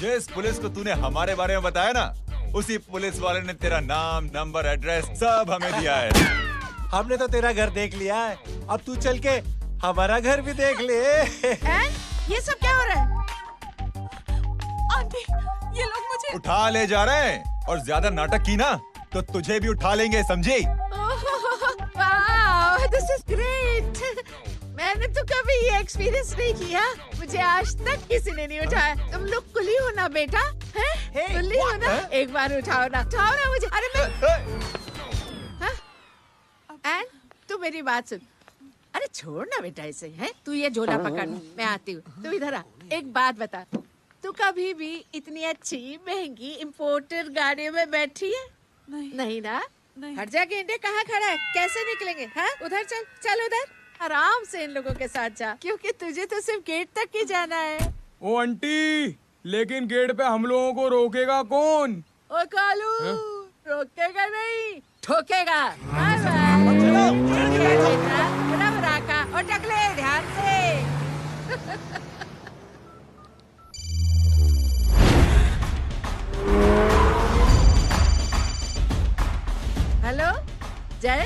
जिस पुलिस को तूने हमारे बारे में बताया ना, उसी पुलिस वाले ने तेरा नाम, नंबर, एड्रेस सब हमें दिया है। हमने तो तेरा घर देख लिया है, अब तू चल के हमारा घर भी देख ले। ये सब क्या हो रहा है? आंटी, ये लोग मुझे उठा ले जा रहे हैं और ज्यादा नाटक की ना तो तुझे भी उठा लेंगे, समझी? वाह, दिस इज ग्रेट। मैंने तो कभी ये एक्सपीरियंस नहीं किया, मुझे आज तक किसी ने नहीं उठाया। तुम लोग कुली हो ना बेटा, हैं? कुली हो ना? एक बार उठाओ ना मुझे। अरे मैं एंड तू मेरी बात सुन। अरे छोड़ ना बेटा इसे, हैं? तू ये झोला पकड़, मैं आती हूँ। तू इधर आ, एक बात बता, तू कभी भी इतनी अच्छी महंगी इम्पोर्टेड गाड़ी में बैठी है? नहीं ना? हट जा गेंडे, कहाँ खड़ा है? कैसे निकलेंगे? हाँ, उधर चल, चल उधर, आराम से इन लोगों के साथ जा, क्योंकि तुझे तो सिर्फ गेट तक ही जाना है। ओ आंटी, लेकिन गेट पे हम लोगों को रोकेगा कौन? ओ कालू, रोकेगा नहीं, ठोकेगा। बराबर आका और टकले, ध्यान से। हेलो जय,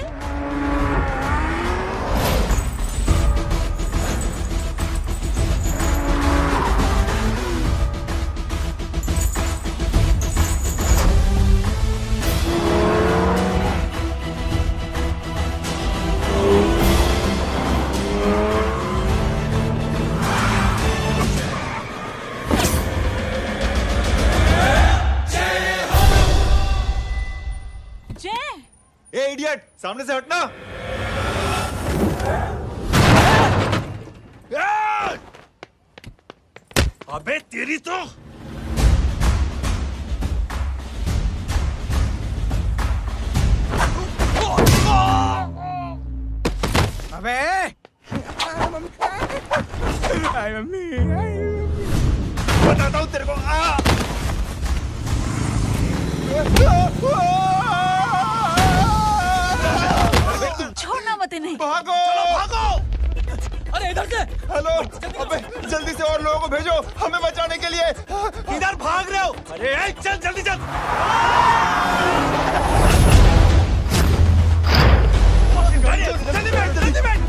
ए इडियट, सामने से हटना। अबे तेरी तो अबे हाय मम्मी, बताता हूँ तेरे को। छोड़ना मत इन्हें। भागो, चलो भागो। अरे इधर से। हेलो, अबे जल्दी से और लोगों को भेजो हमें बचाने के लिए। इधर भाग रहे हो? अरे चल जल्दी चल। जल्दी बैठ, जल्दी बैठ।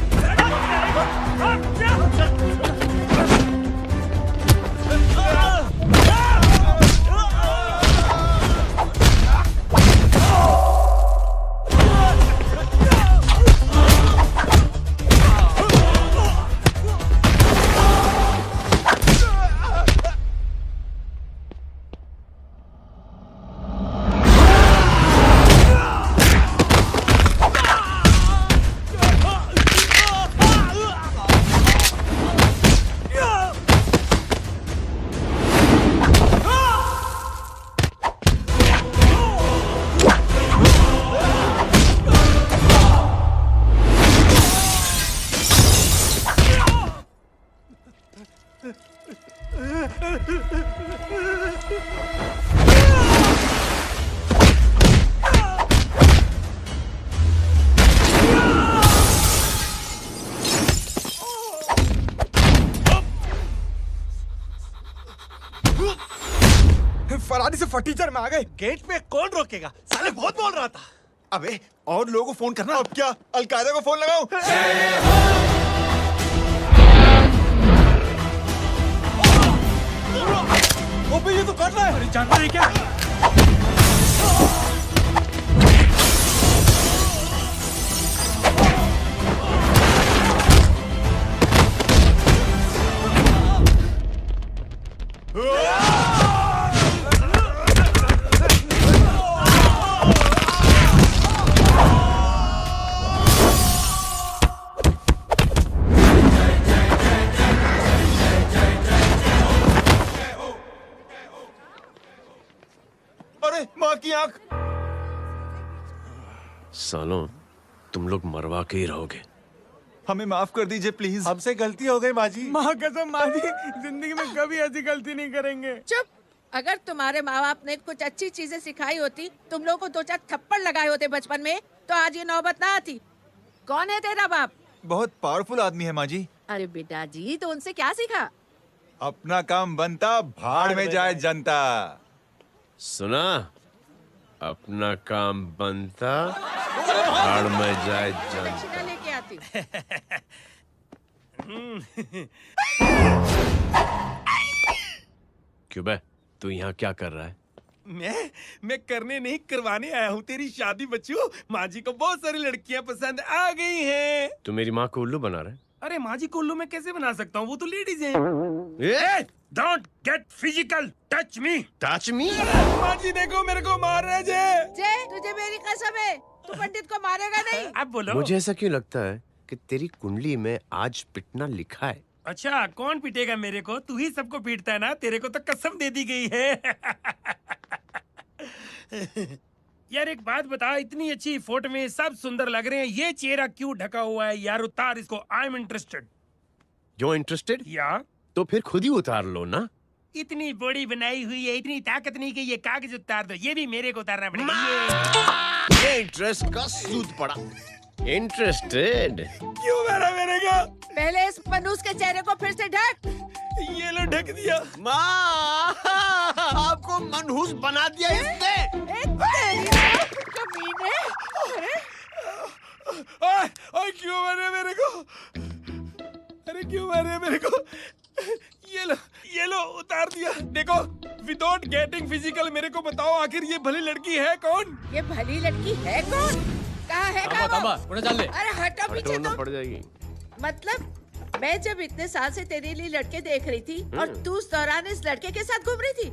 फरारी से फटीचर में आ गए। गेट पे कौन रोकेगा? साले बहुत बोल रहा था। अबे और लोगों को फोन करना। अब क्या अलकायदा को फोन लगाऊं? ओबे ये तो कर रहा है। अरे जानता है क्या? अरे माँ की आंख। सालों, तुम लोग मरवा के ही रहोगे। हमें माफ कर दीजिए प्लीज। हमसे गलती हो गई माँ जी। माँ कसम माँ जी, जिंदगी में कभी ऐसी गलती नहीं करेंगे। चुप। अगर तुम्हारे माँ बाप ने कुछ अच्छी चीजें सिखाई होती, तुम लोगों को 2-4 थप्पड़ लगाए होते बचपन में, तो आज ये नौबत ना आती। कौन है तेरा बाप? बहुत पावरफुल आदमी है माँ जी। अरे बेटा जी, तो उनसे क्या सीखा? अपना काम बनता, भाड़ में जाए जनता। सुना? अपना काम बनता, भाड़ में जाए जनता। दक्षिणा लेके आती हूँ। क्यों बे, तू यहाँ क्या कर रहा है? मैं करने नहीं करवाने आया हूँ तेरी शादी बच्चू। माँ जी को बहुत सारी लड़कियाँ पसंद आ गई हैं। तू मेरी माँ को उल्लू बना रहा है? अरे माँ जी को उल्लू मैं कैसे बना सकता हूँ, वो तो लेडीज हैं। Don't get physical, touch me. Touch me? माँ जी देखो मेरे को मार रहे जय। जय, तुझे मेरी कसम है, तू पंडित को मारेगा नहीं। अब बोलो। मुझे ऐसा क्यों लगता है कि तेरी कुंडली में आज पिटना लिखा है? अच्छा, कौन पीटेगा मेरे को? तू ही सबको पीटता है ना, तेरे को तो कसम दे दी गई है। यार एक बात बता, इतनी अच्छी फोटो में सब सुंदर लग रहे हैं, ये चेहरा क्यों ढका हुआ है? यार उतार इसको, आई एम इंटरेस्टेड। जो इंटरेस्टेड? या तो फिर खुद ही उतार लो ना। इतनी बॉडी बनाई हुई है, इतनी ताकत नहीं कि ये कागज उतार दो, ये भी मेरे को उतारना पड़ेगा। ये इंटरेस्ट का सूद पड़ा। इंटरेस्टेड? क्यों मारा मेरे को? पहले इस मनूस के चेहरे को फिर से ढक। ये लो ढक दिया। माँ, आपको मनहूस बना दिया इसने। कमीने। ओए क्यों मारे मेरे को? अरे क्यों मारे मेरे को? ये लो उतार दिया। देखो, विदाउट गेटिंग फिजिकल मेरे को बताओ, आखिर ये भली लड़की है कौन? ये भली लड़की है कौन? कहाँ है वो? अरे हटो पीछे तो। पड़ जाएगी। मतलब मैं जब इतने साल से तेरे लिए लड़के देख रही थी और तू उस दौरान इस लड़के के साथ घूम रही थी।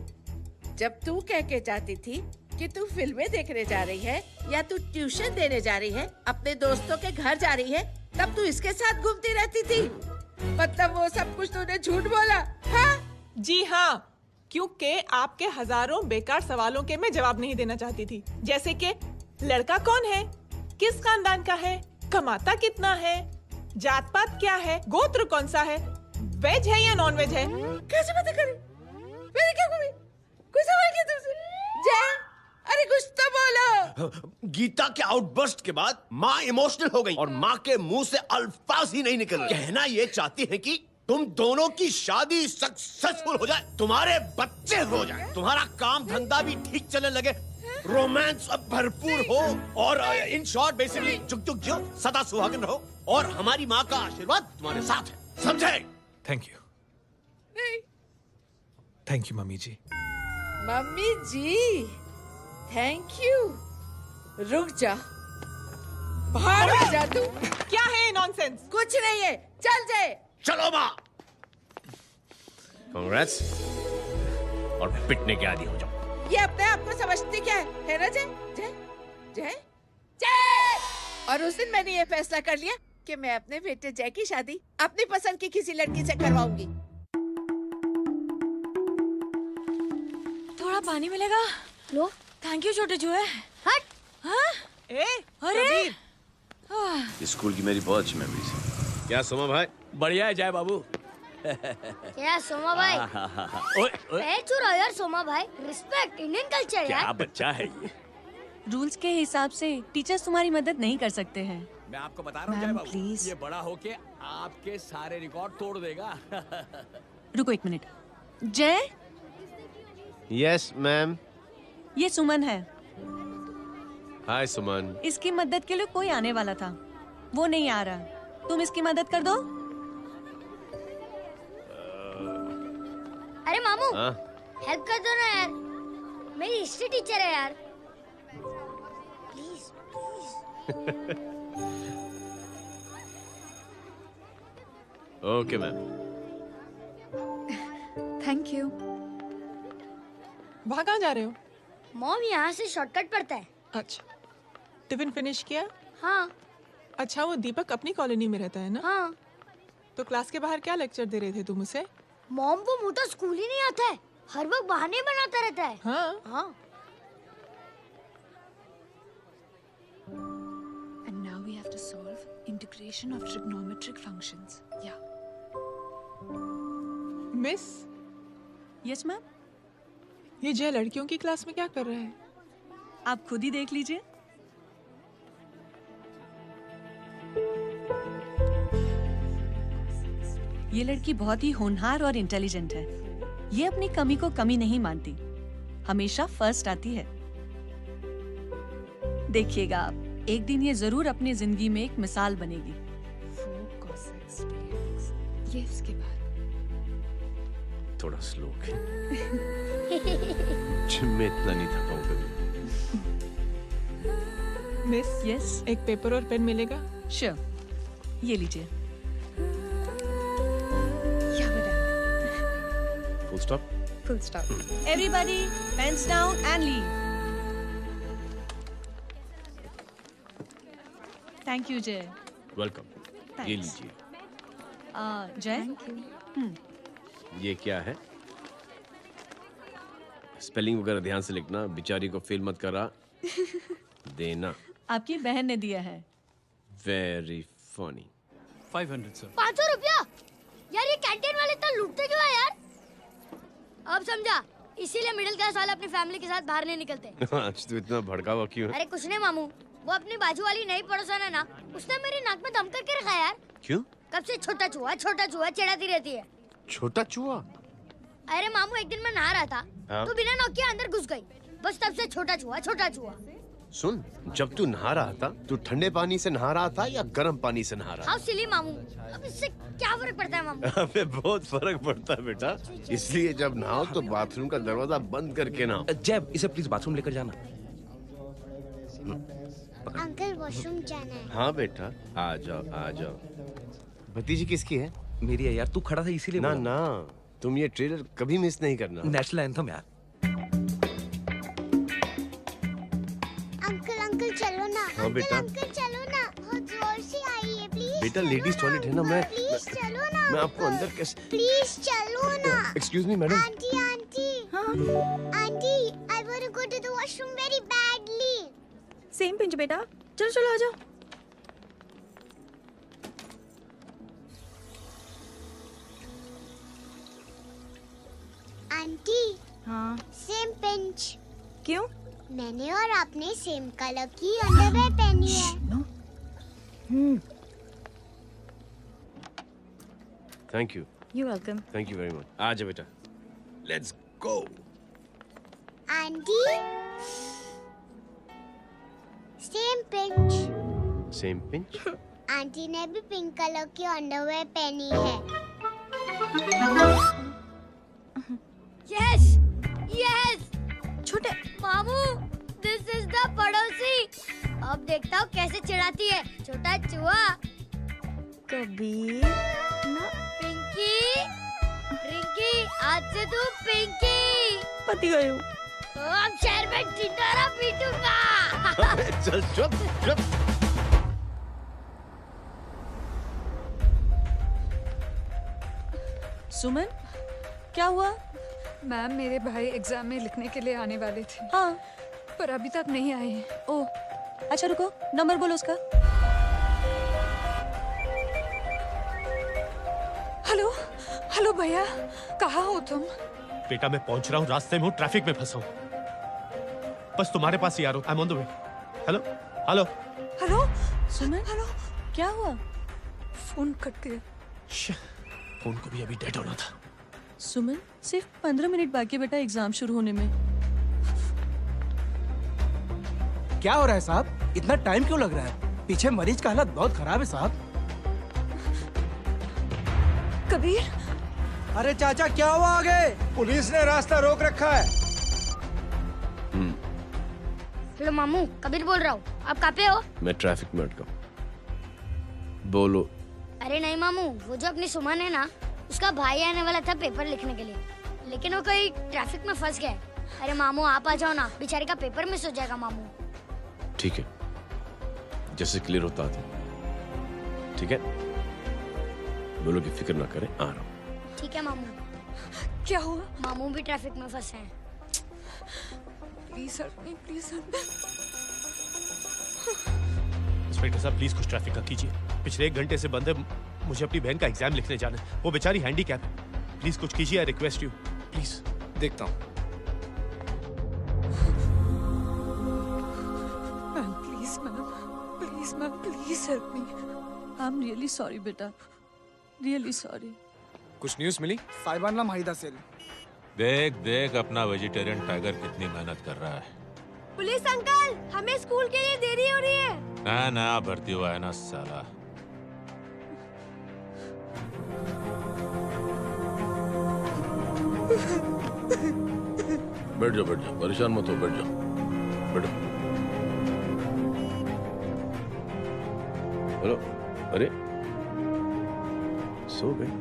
जब तू कह के जाती थी कि तू फिल्में देखने जा रही है या तू ट्यूशन देने जा रही है, अपने दोस्तों के घर जा रही है, तब तू इसके साथ घूमती रहती थी। मतलब वो सब कुछ तूने झूठ बोला? हाँ? जी हाँ, क्योंकि आपके हजारों बेकार सवालों के मैं जवाब नहीं देना चाहती थी। जैसे कि लड़का कौन है, किस खानदान का है, कमाता कितना है, जात पात क्या है, गोत्र कौन सा है, वेज है या नॉन वेज है। कैसे पता करी? मैंने क्या कभी कोई सवाल किया तुमसे? जय, अरे कुछ तो बोलो। गीता के आउटबर्स्ट के बाद माँ इमोशनल हो गई और माँ के मुंह से अल्फाज ही नहीं निकल रहे। कहना ये चाहती है कि तुम दोनों की शादी सक्सेसफुल हो जाए, तुम्हारे बच्चे हो जाए, तुम्हारा काम धंधा भी ठीक चलने लगे, रोमांस अब भरपूर हो और इन शॉर्ट बेसिकली जुग जुग जियो, सदा सुहागन रहो और हमारी माँ का आशीर्वाद तुम्हारे साथ है। समझे? Thank you. Thank you mummy ji. Mummy ji, thank you. रुक जा, बाहर आ जा तू। क्या है नॉनसेंस? कुछ नहीं है, चल जाए। चलो माँ। कांग्रेस। और पिटने के आदी हो जाओ। ये अपने आप को समझती क्या है ना जय? जय जय जय। और उस दिन मैंने ये फैसला कर लिया कि मैं अपने बेटे जय की शादी अपनी पसंद की किसी लड़की से करवाऊंगी। थोड़ा पानी मिलेगा? लो। थैंक यू छोटे चूहे। हट। हाँ? अरे स्कूल की मेरी बहुत अच्छी मेमोरीज है। क्या सोमा भाई? बढ़िया है जय बाबू। क्या सोमा भाई? पैर छू यार सोमा भाई, रिस्पेक्ट इंडियन कल्चर यार। क्या बच्चा है ये? रूल्स के हिसाब से टीचर्स तुम्हारी मदद नहीं कर सकते हैं। मैं आपको बता रहा हूँ जय बाबू, प्लीज। ये बड़ा होके आपके सारे रिकॉर्ड तोड़ देगा। रुको एक मिनट। जय, यस मैम। ये सुमन है। हाय सुमन। इसकी मदद के लिए कोई आने वाला था, वो नहीं आ रहा। तुम इसकी मदद कर दो। अरे मामू, हाँ? हेल्प कर दो ना यार, मेरी हिस्ट्री टीचर है यार, please please. Okay ma'am. Thank you. वहाँ कहाँ जा रहे हो? मॉम यहाँ से शॉर्टकट पड़ता है। अच्छा, टिफिन फिनिश किया? हाँ। अच्छा, वो दीपक अपनी कॉलोनी में रहता है ना? हाँ। तो क्लास के बाहर क्या लेक्चर दे रहे थे तुम उसे? मॉम वो मोटा स्कूल ही नहीं आता है, हर वक्त बहाने बनाता रहता है। हाँ। हाँ। And now we have to solve integration of trigonometric functions. Yeah. Miss, Yes ma'am. ये जय लड़कियों की क्लास में क्या कर रहा है? आप खुद ही देख लीजिए। ये लड़की बहुत ही होनहार और इंटेलिजेंट है। ये अपनी कमी को कमी नहीं मानती, हमेशा फर्स्ट आती है। देखिएगा आप, एक दिन ये जरूर अपनी जिंदगी में एक मिसाल बनेगी। ये इसके बाद थोड़ा स्लो जिम में इतना नहीं था पाऊँ कभी। मिस, यस, एक पेपर और पेन मिलेगा? श्योर, ये लीजिए। Full stop. Full stop. Everybody pens down and leave. Thank you Jay. Welcome. ये लीजिए। जय, ये क्या है? स्पेलिंग वगैरह ध्यान से लिखना, बेचारी को फेल मत करा देना। आपकी बहन ने दिया है। Very funny. 500 सर। 500 रुपया? यार ये कैंटीन वाले इतना लूटते क्यों है यार? अब समझा, इसीलिए मिडिल क्लास वाले अपनी फैमिली के साथ बाहर नहीं निकलते। आज तू इतना भड़का हुआ क्यों है? अरे कुछ नहीं मामू, वो अपनी बाजू वाली नई पड़ोसन है ना, उसने मेरी नाक में दम करके रखा यार। क्यों? कब से छोटा चूहा चिढ़ाती रहती है। छोटा चूहा? अरे मामू, एक दिन मैं नहा रहा था, हाँ? तो बिना नॉक के अंदर घुस गई, बस तब से छोटा चूहा। सुन, जब तू नहा रहा था, तू ठंडे पानी से नहा रहा था या गर्म पानी से नहा रहा हाउ सिली मामू, अब इससे क्या फर्क पड़ता है मामू? था? अबे बहुत फर्क पड़ता है बेटा, इसलिए जब नहाओ तो बाथरूम का दरवाजा बंद करके नहाओ। जैब, इसे प्लीज बाथरूम लेकर जाना। अंकल वॉशरूम जाना है। हाँ बेटा, आ जाओ। भतीजी किसकी है? मेरी है यार, तू खड़ा था इसीलिए ना बोला। ना, तुम ये ट्रेलर कभी मिस नहीं करना। नेशनल एंथम यार। अंकल चलो ना। हाँ बेटा। अंकल चलो ना, बहुत जोर से आई है, प्लीज। बेटा लेडीज टॉयलेट है ना, प्लीज चलो ना। मैं आपको अंदर कैसे? प्लीज चलो ना। Excuse me madam. Aunty, I want to go to the washroom very badly. Same pinch बेटा, चलो आ जाओ। आंटी, हाँ, सेम पिंच। क्यों? मैंने और आपने सेम कलर की अंडरवेयर पहनी है। Thank you. You welcome. Thank you very much. आ जा बेटा, let's go. Aunty, same pinch. Same pinch? Aunty ने भी पिंक कलर की अंडरवेयर पहनी है। Yes yes. छोटे मामू, दिस इज द पड़ोसी। अब देखता हूँ कैसे चिढ़ाती है, छोटा चूहा। कबीर ना। रिंकी, आज से तू पिंकी। पति गई हूँ। तो अब शहर में ढिंढोरा पीटूंगा। चल चुप। सुमन, क्या हुआ? मैम, मेरे भाई एग्जाम में लिखने के लिए आने वाले थे। हाँ, पर अभी तक नहीं आए हैं। ओह, अच्छा रुको, नंबर बोलो उसका। हेलो भैया, कहाँ हो तुम? बेटा मैं पहुंच रहा हूँ, रास्ते में हूँ, ट्रैफिक में फंसा हूँ, बस तुम्हारे पास ही आ रहा हूँ। I am on the way. Hello. Suman, hello, क्या हुआ? फोन कट गया। फोन को भी अभी डेड होना था। सुमन, सिर्फ 15 मिनट बाकी बेटा एग्जाम शुरू होने में। क्या हो रहा है साहब? इतना टाइम क्यों लग रहा है? पीछे मरीज का हालत बहुत खराब है साहब। कबीर। अरे चाचा, क्या हुआ आगे? पुलिस ने रास्ता रोक रखा है। हेलो मामू, कबीर बोल रहा हूँ। आप कहाँ पे हो? मैं ट्रैफिक में अटका हूँ। बोलो। अरे नहीं मामू, वो जो अपनी सुमन है ना, उसका भाई आने वाला था पेपर लिखने के लिए, लेकिन वो कहीं ट्रैफिक में फंस गया। अरे मामू आप आ जाओ ना, बेचारे का पेपर मिस हो जाएगा मामू। ठीक है, जैसे क्लियर होता था। ठीक है, बोलो कि फिक्र ना करें, आ रहा हूँ। ठीक है मामू। क्या हुआ? मामू भी ट्रैफिक में फंसे हैं। Please help me, please help. Inspector साहब प्लीज कुछ ट्रैफिक का कीजिए। पिछले 1 घंटे से बंद है, मुझे अपनी बहन का एग्जाम लिखने जाना है। वो बेचारी हैंडीकैप है। प्लीज कुछ कीजिए, आई रिक्वेस्ट यू प्लीज। देखता हूँ। Ma'am please help me. I am really sorry बेटा, रियली सॉरी। कुछ न्यूज़ मिली? साहिबाना माहिदा सेल। देख देख अपना वेजिटेरियन टाइगर कितनी मेहनत कर रहा है। पुलिस अंकल, हमें स्कूल के लिए देरी हो रही है। नया भर्ती हुआ है ना साला। बैठ जाओ परेशान मत हो, बैठ जाओ बैठो। हेलो, अरे सो गए?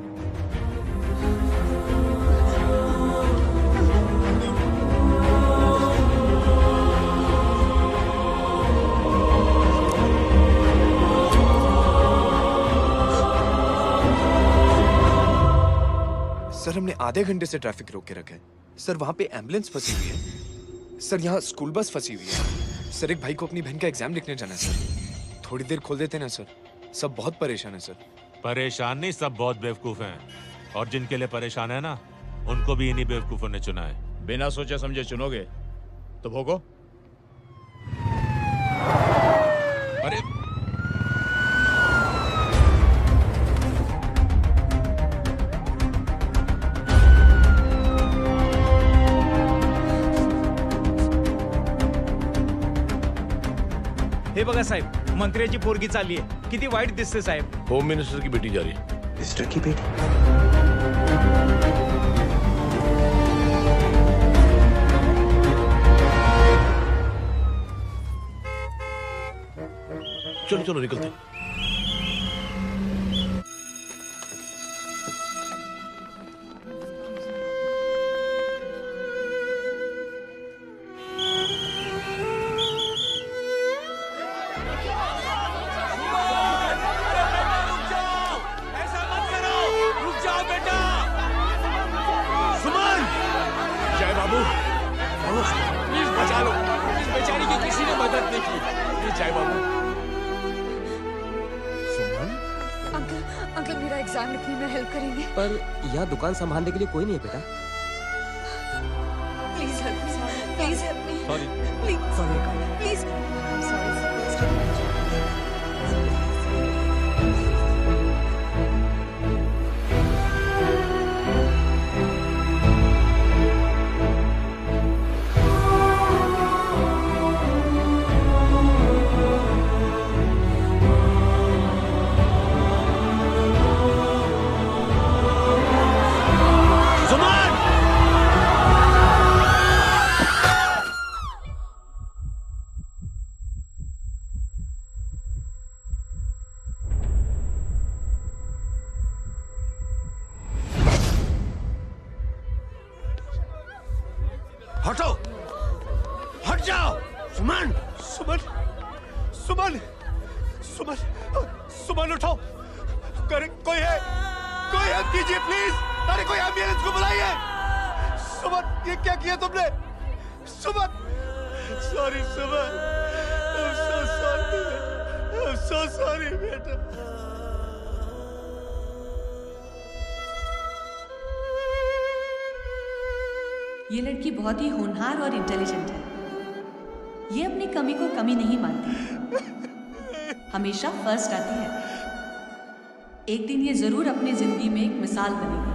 सर हमने आधे घंटे से ट्रैफिक रोक के रखा है। सर वहाँ पे एम्बुलेंस फंसी हुई है। सर यहाँ स्कूल बस फंसी हुई है। सर एक भाई को अपनी बहन का एग्जाम लिखने जाना है सर। थोड़ी देर खोल देते ना सर। सब बहुत परेशान है सर। परेशान नहीं, सब बहुत बेवकूफ हैं। और जिनके लिए परेशान है ना, उनको भी इन्हीं बेवकूफों ने चुना है। बिना सोचे समझे चुनोगे तो भोगो। अरे हे बघा साहेब, मंत्र्याची पोरगी चालली आहे. किती वाईट दिसते साहेब. होम मिनिस्टर की बेटी जा रही है। मिनिस्टर की बेटी? चलो चलो निकलते हैं। प्लीज बचा लो. इस बेचारी की किसी ने मदद नहीं की. प्लीज जय बाबू. अंकल अंकल मेरा एग्जाम लिखने में हेल्प करेंगे? पर यहाँ दुकान संभालने के लिए कोई नहीं है बेटा. Please help me. Please help me. Sorry. Please sorry. Please. हटो, हट जाओ। सुमन, सुमन, सुमन, सुमन, सुमन उठो। कोई है? कोई हेल्प कीजिए प्लीज। अरे कोई एम्बुलेंस को बुलाइए। सुमन, ये क्या किया तुमने? Suman, sorry Suman, I'm so sorry, I'm so sorry बेटा। ये लड़की बहुत ही होनहार और इंटेलिजेंट है। ये अपनी कमी को कमी नहीं मानती, हमेशा फर्स्ट आती है। एक दिन ये जरूर अपनी जिंदगी में एक मिसाल बनेगी।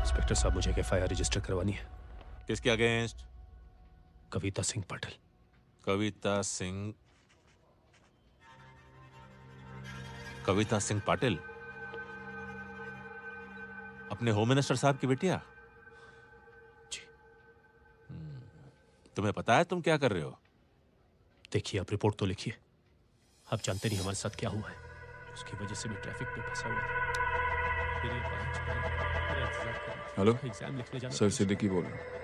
इंस्पेक्टर साहब, मुझे एफआईआर रजिस्टर करवानी है। किसके अगेंस्ट? कविता सिंह पाटिल। कविता सिंह पाटिल अपने होम मिनिस्टर साहब की बेटिया? जी। तुम्हें पता है तुम क्या कर रहे हो? देखिए, आप रिपोर्ट तो लिखिए। आप जानते नहीं हमारे साथ क्या हुआ है। उसकी वजह से मैं ट्रैफिक में फंसा हुआ था। फिर ये हेलो एग्जाम लिखने जाना। सर सिद्दीकी बोल रहा हूँ।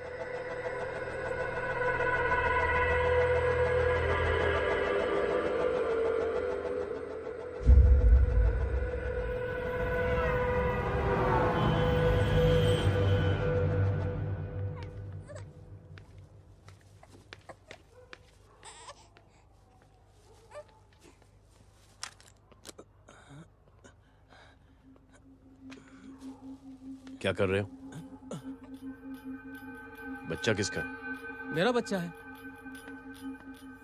क्या कर रहे हो? बच्चा किसका? मेरा बच्चा है।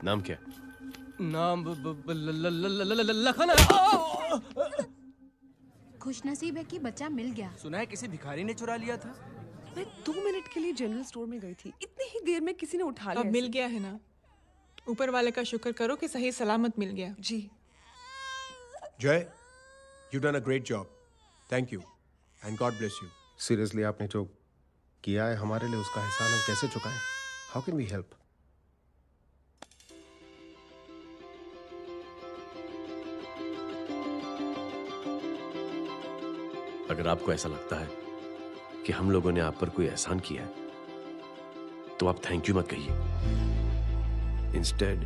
नाम क्या? नाम लखन है। खुशनसीब है कि बच्चा मिल गया। सुना है किसी भिखारी ने चुरा लिया था। मैं 2 मिनट के लिए जनरल स्टोर में गई थी, इतनी ही देर में किसी ने उठा लिया। अब मिल गया है ना, ऊपर वाले का शुक्र करो कि सही सलामत मिल गया। जी। जय, you done a great job. Thank you and God bless you. Seriously आपने जो किया है हमारे लिए, उसका एहसान हम कैसे चुकाएं? How can we help? अगर आपको ऐसा लगता है कि हम लोगों ने आप पर कोई एहसान किया है, तो आप थैंक यू मत कहिए। इंस्टेड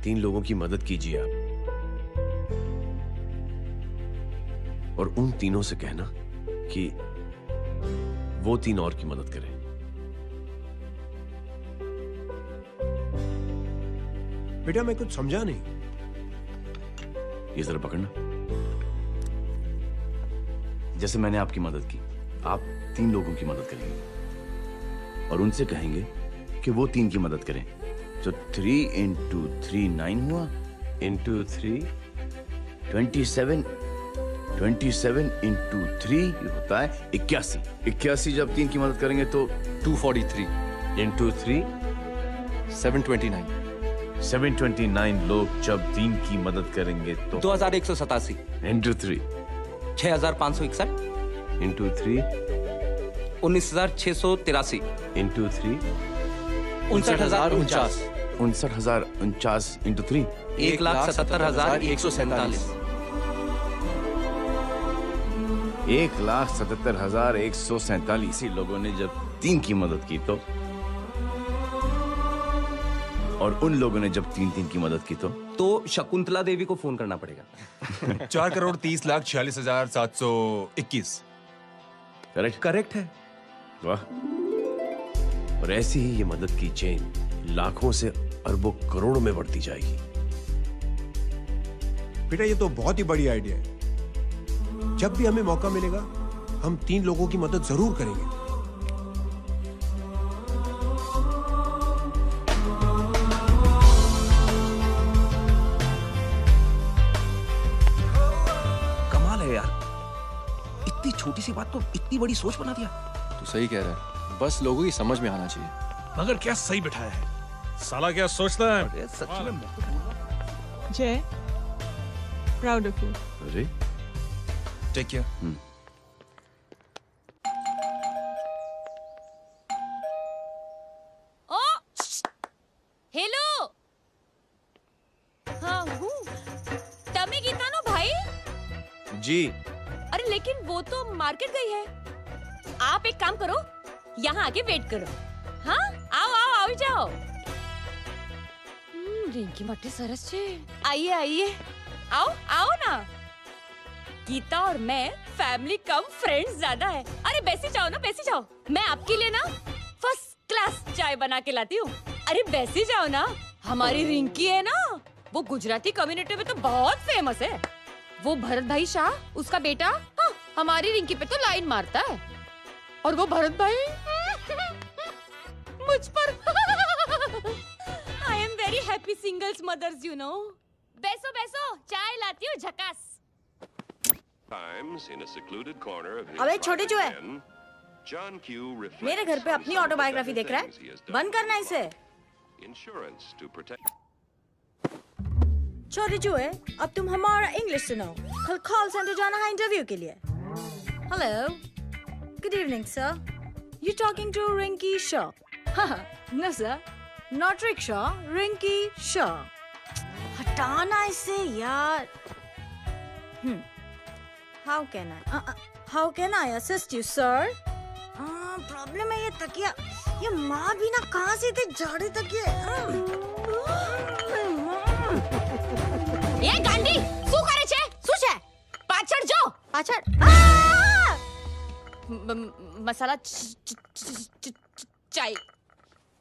3 लोगों की मदद कीजिए आप, और उन तीनों से कहना कि वो 3 और की मदद करें। बेटा मैं कुछ समझा नहीं। ये जरा पकड़ना। जैसे मैंने आपकी मदद की, आप 3 लोगों की मदद करेंगे और उनसे कहेंगे कि वो 3 की मदद करें। तो 3 into 3 9 हुआ, into 3 27, 27 into 3 होता है 81। 81 जब 3 की मदद करेंगे तो 243 into 3 729 729 लोग जब 3 की मदद करेंगे तो 2187 into 3 6561 into 3 19683 into 3 59049 59049 into 3 1,77,147 1,77,147 लोगों ने जब 3 की मदद की तो, और उन लोगों ने जब 3 की मदद की तो शकुंतला देवी को फोन करना पड़ेगा। 4,30,46,721। करेक्ट है। वाह। और ऐसी ही ये मदद की चेन लाखों से अरबों करोड़ों में बढ़ती जाएगी। बेटा ये तो बहुत ही बड़ी आइडिया है। जब भी हमें मौका मिलेगा हम 3 लोगों की मदद जरूर करेंगे। कमाल है यार, इतनी छोटी सी बात को इतनी बड़ी सोच बना दिया। तू सही कह रहा है, बस लोगों की समझ में आना चाहिए। मगर क्या सही बिठाया है, साला क्या सोचता है। सच्ची में जय, प्राउड ऑफ यू। अरे टेक केयर। ओ हेलो, हाँ हूँ। तमे गीता नो भाई जी। अरे लेकिन वो तो मार्केट गई है। आप एक काम करो, यहाँ आके वेट करो। हाँ आओ आओ आओ जाओ। रिंकी मट्टी सरस छे। आइए आइए, आओ आओ ना। गीता और मैं फैमिली कम फ्रेंड्स ज्यादा है। अरे बैसी जाओ ना, बैसी जाओ। मैं आपके लिए ना फर्स्ट क्लास चाय बना के लाती हूँ। अरे बैसी जाओ ना। हमारी रिंकी है ना, वो गुजराती कम्युनिटी में तो बहुत फेमस है। वो भरत भाई शाह, उसका बेटा, हाँ, हमारी रिंकी पे तो लाइन मारता है। और वो भरत भाई मुझ पर I am very happy singles mothers you know. बैसो बैसो, चाय लाती हूँ झकास। अबे छोटे चूहे, मेरे घर पे अपनी ऑटोबायोग्राफी देख रहा है? बंद करना इसे। छोटे चूहे, अब तुम हमारा इंग्लिश सुनो। कल कॉल सेंटर जाना है इंटरव्यू के लिए। Hello, good evening sir. You talking to Rinki Shaw? No sir, not rickshaw, Rinki Shaw. हटाना इसे यार। How can I assist you, sir? Problem है ये तकिया। ये माँ भी ना कहाँ से इतने जाड़े तकिए। ये गांडी, શું કરે છે? શું છે? પાછળ જો, પાછળ। मसाला चाय।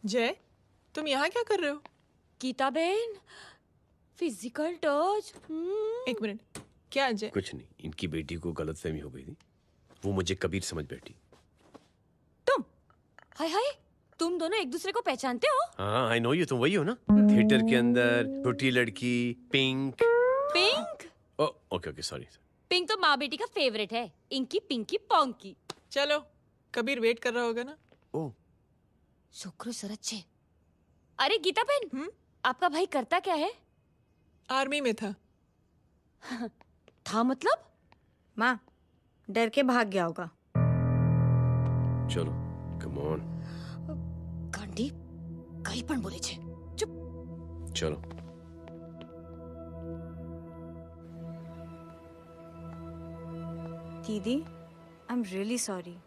जय, तुम यहाँ क्या कर रहे हो? गीता बहन, फिजिकल टच। एक मिनट, क्या जय? कुछ नहीं, इनकी बेटी को गलतफहमी हो गई थी, वो मुझे कबीर समझ बैठी। हाय हाय, तुम दोनों एक दूसरे को पहचानते हो? हाँ, आई नो यू, तुम वही हो ना? थिएटर के अंदर छोटी लड़की pink. Pink? Okay okay, sorry. Pink तो माँ बेटी का फेवरेट है। इंकी पिंकी पोंकी। चलो, कबीर वेट कर रहा होगा ना? ओह, शुक्र सरच्चे। अरे गीता बहन, आपका भाई करता क्या है? आर्मी में था। था मतलब? माँ, डर के भाग गया होगा। चलो, कम ऑन। गांडी, कहीं पण बोले छे। चुप। चलो। दीदी, I am really sorry.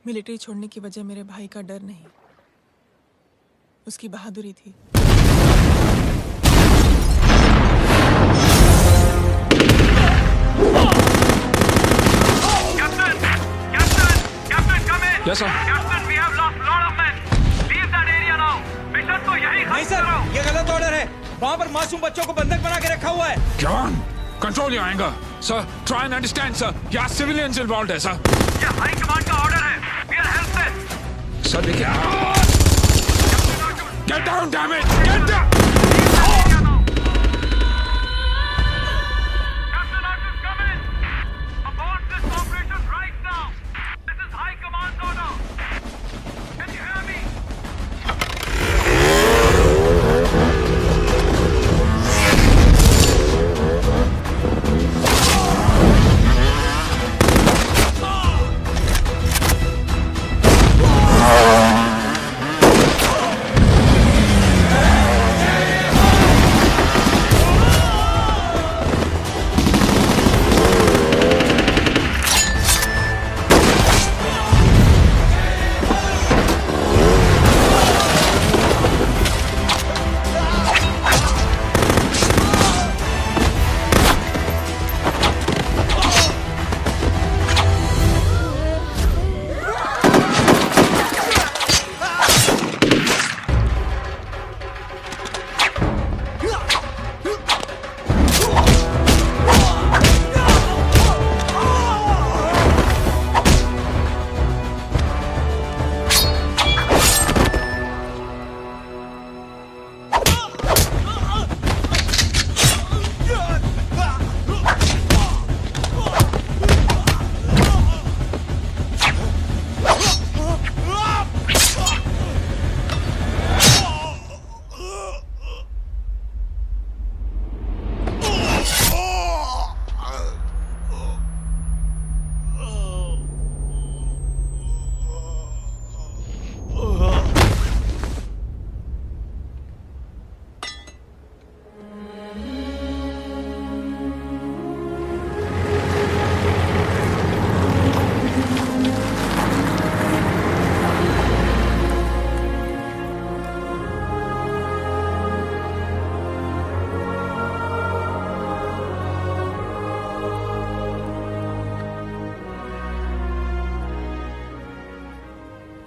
Military छोड़ने की वजह मेरे भाई का डर नहीं, उसकी बहादुरी थी। Yes, sir. Captain, we have lost lot of men. Leave that area now. Mission तो यही खत्म नहीं सर, ये गलत ऑर्डर है। वहाँ पर मासूम बच्चों को बंधक बना के रखा हुआ है। John, control your anger. Sir, try and understand, sir. यहाँ civilians involved है, sir. ये हाई कमांड का ऑर्डर है। We are helpless. Sir, देखिए। Get down, damn it! Get down!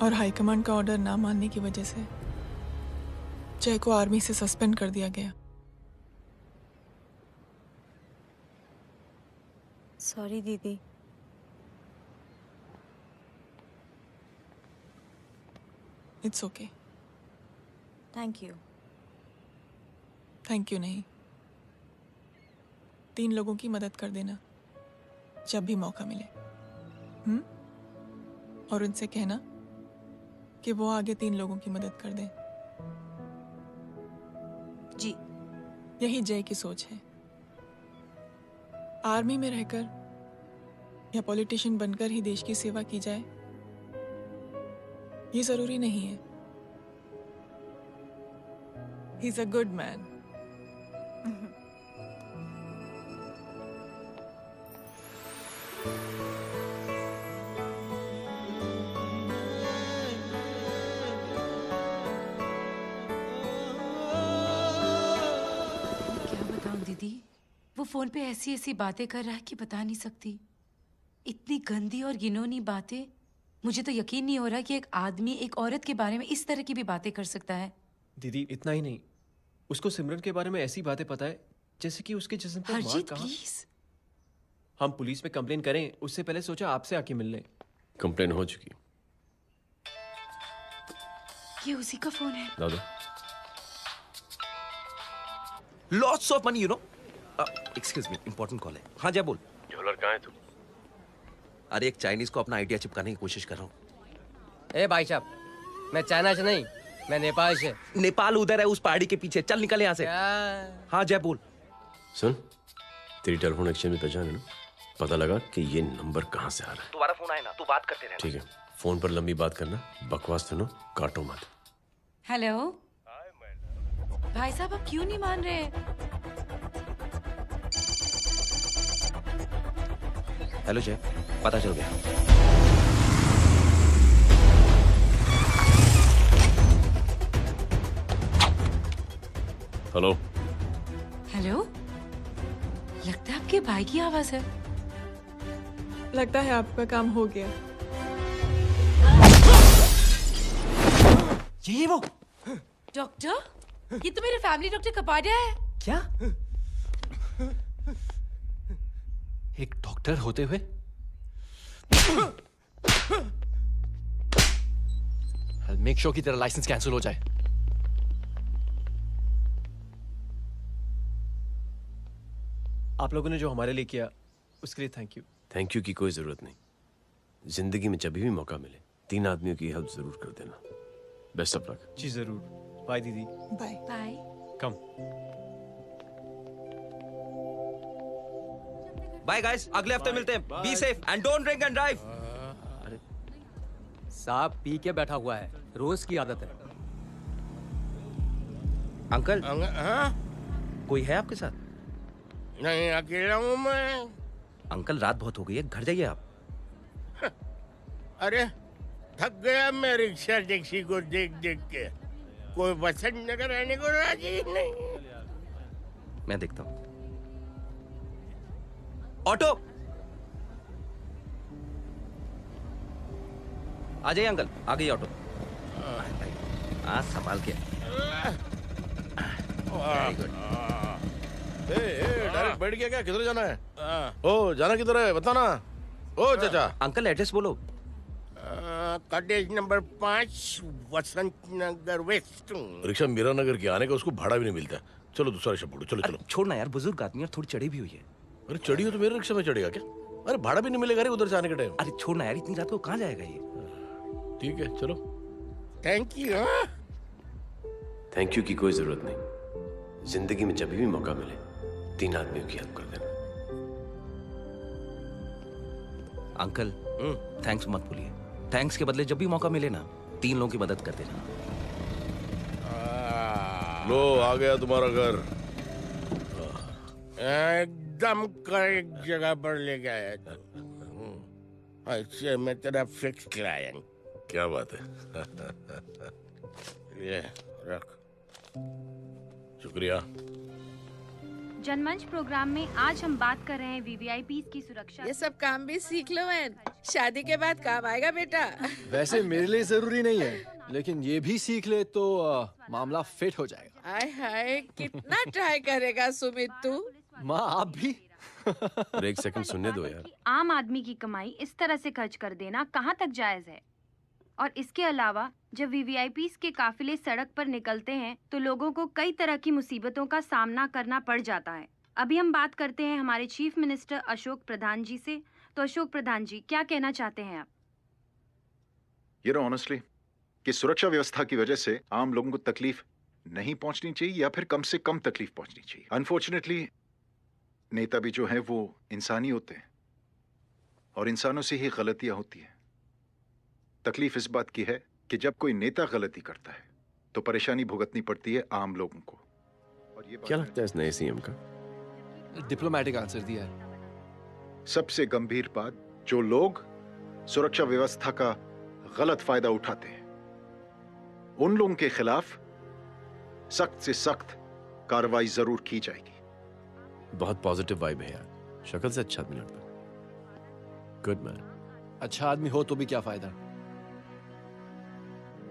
और हाईकमांड का ऑर्डर ना मानने की वजह से जय को आर्मी से सस्पेंड कर दिया गया। सॉरी दीदी। It's okay. Thank you. Thank you नहीं, 3 लोगों की मदद कर देना जब भी मौका मिले। और उनसे कहना कि वो आगे 3 लोगों की मदद कर दें। जी। यही जय की सोच है। आर्मी में रहकर या पॉलिटिशियन बनकर ही देश की सेवा की जाए, ये जरूरी नहीं है। He is a good man. वो फोन पे ऐसी ऐसी बातें कर रहा है कि बता नहीं सकती। इतनी गंदी और घिनौनी बातें। मुझे तो यकीन नहीं हो रहा कि एक आदमी एक औरत के बारे में इस तरह की भी बातें कर सकता है। दीदी इतना ही नहीं, उसको सिमरन के बारे में ऐसी बातें पता है जैसे कि उसके जिस्म पर मार हरजीत कहाँ? प्लीज। हम पुलिस में कंप्लेन करें उससे पहले सोचा आपसे आके मिल लें। कंप्लेन हो चुकी। ये उसी का फोन है। दादा lots of money, you know. Excuse me, important call है। हाँ जय बोल। ज्वेलर कहाँ है तू? अरे एक चाइनीज को अपना आइडिया चिपकाने की कोशिश कर रहा हूँ। ए भाई साहब, मैं चाइना से नहीं, मैं नेपाल से। नेपाल उधर है उस पहाड़ी के पीछे, चल निकल यहाँ से। हाँ जय बोल। सुन, तेरी टेलीफोन एक्सचेंज में पहचान है ना? पता लगा कि ये नंबर कहाँ से आ रहा है। तुम्हारा फोन आए ना, तू बात करते रहे। ठीक है, फोन पर लंबी बात करना, बकवास सुनो, काटो मत। हेलो भाई साहब, आप क्यों नहीं मान रहे? हेलो जय, पता चल गया। हेलो हेलो, लगता है आपके भाई की आवाज है। लगता है आपका काम हो गया। ये वो डॉक्टर, ये तो मेरे फैमिली डॉक्टर कपाडिया है। क्या? एक डॉक्टर होते हुए? I'll make sure कि तेरा लाइसेंस कैंसिल हो जाए। आप लोगों ने जो हमारे लिए किया उसके लिए थैंक यू। थैंक यू की कोई जरूरत नहीं। जिंदगी में जब भी मौका मिले 3 आदमियों की हेल्प जरूर कर देना। Best of luck. जी जरूर। बाय दीदी। Bye bye. Come. Bye guys, अगले हफ्ते मिलते हैं। Be safe and don't drink and drive. साहब पी के बैठा हुआ है, रोज की आदत है। अंकल हाँ? कोई है आपके साथ? नहीं, अकेला हूँ मैं। अंकल रात बहुत हो गई है, घर जाइए आप। अरे थक गया मैं रिक्शा टैक्सी को देख देख के। कोई वसंत नगर आने को राजी नहीं। मैं देखता हूँ। ऑटो आ जाइए अंकल, आ गई ऑटो। हाँ संभाल के। Very good. डायरेक्ट बैठ गया क्या? किधर जाना है? ओ जाना किधर है बता ना। ओ चाचा। अंकल एड्रेस बोलो। कॉटेज नंबर 5 वसंत नगर वेस्ट। रिक्शा मीरा नगर के आने का उसको भाड़ा भी नहीं मिलता। चलो दूसरा रिक्शा पकड़ो। चलो चलो। छोड़ना यार, बुजुर्ग आदमी और थोड़ी चढ़ी भी हुई है। अरे चढ़ी हो तो मेरे रिक्शा में चढ़ेगा क्या? अरे भाड़ा भी नहीं मिलेगा रे उधर से आने के टाइम। अरे छोड़ना यार, इतनी रात को कहाँ जाएगा ये? ठीक है चलो। Thank you. थैंक यू की कोई जरूरत नहीं। जिंदगी में जब भी मौका मिले 3 आदमियों की हेल्प कर देना। अंकल थैंक्स मत भूलिए। थैंक्स के बदले जब भी मौका मिले ना 3 लोगों की मदद कर देना। लो आ गया तुम्हारा घर। एकदम करेक्ट जगह पर ले गया तू। ऐसे मैं तेरा फिक्स क्लाइंट। क्या बात है। ये रख। शुक्रिया। जनमंच प्रोग्राम में आज हम बात कर रहे हैं वीवीआईपी की सुरक्षा। ये सब काम भी सीख लो मैन, शादी के बाद काम आएगा बेटा। वैसे मेरे लिए जरूरी नहीं है, लेकिन ये भी सीख ले तो मामला फिट हो जाएगा। हाय हाय, कितना ट्राई करेगा सुमित तू? माँ आप भी। अरे 1 सेकंड सुनने दो यार। आम आदमी की कमाई इस तरह से खर्च कर देना कहाँ तक जायज है? और इसके अलावा जब वीवीआईपी के काफिले सड़क पर निकलते हैं तो लोगों को कई तरह की मुसीबतों का सामना करना पड़ जाता है। अभी हम बात करते हैं हमारे चीफ मिनिस्टर अशोक प्रधान जी से। तो अशोक प्रधान जी, क्या कहना चाहते हैं आप? ये नो ऑनेस्टली कि सुरक्षा व्यवस्था की वजह से आम लोगों को तकलीफ नहीं पहुंचनी चाहिए या फिर कम से कम तकलीफ पहुंचनी चाहिए। अनफॉर्चुनेटली नेता भी जो है वो इंसानी होते हैं और इंसानों से ही गलतियां होती हैं। तकलीफ इस बात की है कि जब कोई नेता गलती करता है तो परेशानी भुगतनी पड़ती है आम लोगों को। और ये क्या लगता है इस नए सीएम का? डिप्लोमेटिक आंसर दिया है। सबसे गंभीर बात, जो लोग सुरक्षा व्यवस्था का गलत फायदा उठाते हैं उन लोगों के खिलाफ सख्त से सख्त कार्रवाई जरूर की जाएगी। बहुत पॉजिटिव वाइब है यार। शक्ल से अच्छा आदमी लगता है। Good man. अच्छा आदमी हो तो भी क्या फायदा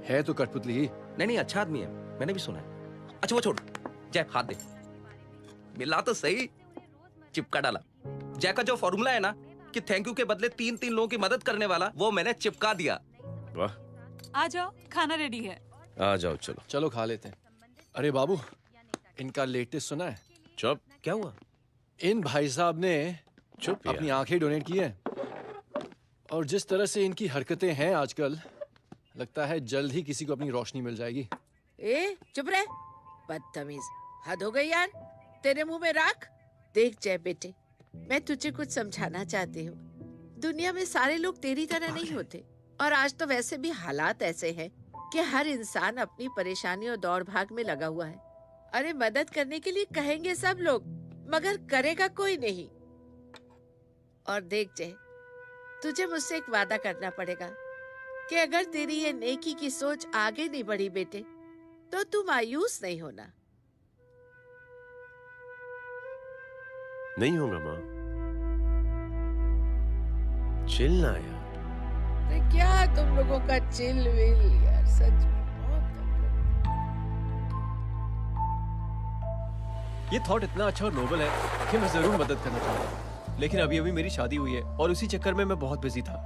है, तो कठपुतली ही। नहीं अच्छा आदमी है, मैंने भी सुना है। अच्छा वो छोड़, जय हाथ दे। मिला तो सही, चिपका डाला। जय का जो फॉर्मूला है ना कि थैंक यू के बदले 3 लोगों की मदद करने वाला, वो मैंने चिपका दिया। वाह, आ जाओ, खाना रेडी है। आ जाओ, चलो चलो खा लेते हैं। अरे बाबू, इनका लेटेस्ट सुना है? चुप। क्या हुआ? इन भाई साहब ने चुप यार। अपनी आंखें डोनेट की हैं, और जिस तरह से इनकी हरकतें हैं आजकल, लगता है जल्द ही किसी को अपनी रोशनी मिल जाएगी। ए चुप रहे, बदतमीज, हद हो गई यार। तेरे मुंह में राख। देख जय बेटे, मैं तुझे कुछ समझाना चाहती हूँ। दुनिया में सारे लोग तेरी तरह नहीं होते, और आज तो वैसे भी हालात ऐसे हैं कि हर इंसान अपनी परेशानी और दौड़ भाग में लगा हुआ है। अरे मदद करने के लिए कहेंगे सब लोग, मगर करेगा कोई नहीं। और देख जय, तुझे मुझसे एक वादा करना पड़ेगा कि अगर तेरी ये नेकी की सोच आगे नहीं बढ़ी बेटे, तो तू मायूस नहीं होना। नहीं होगा माँ, चिल ना यार। अरे क्या तुम लोगों का चिल विल यार, सच में ये थॉट इतना अच्छा और नोबल है कि मैं जरूर मदद करना चाहूंगा, लेकिन अभी अभी मेरी शादी हुई है और उसी चक्कर में मैं बहुत बिजी था,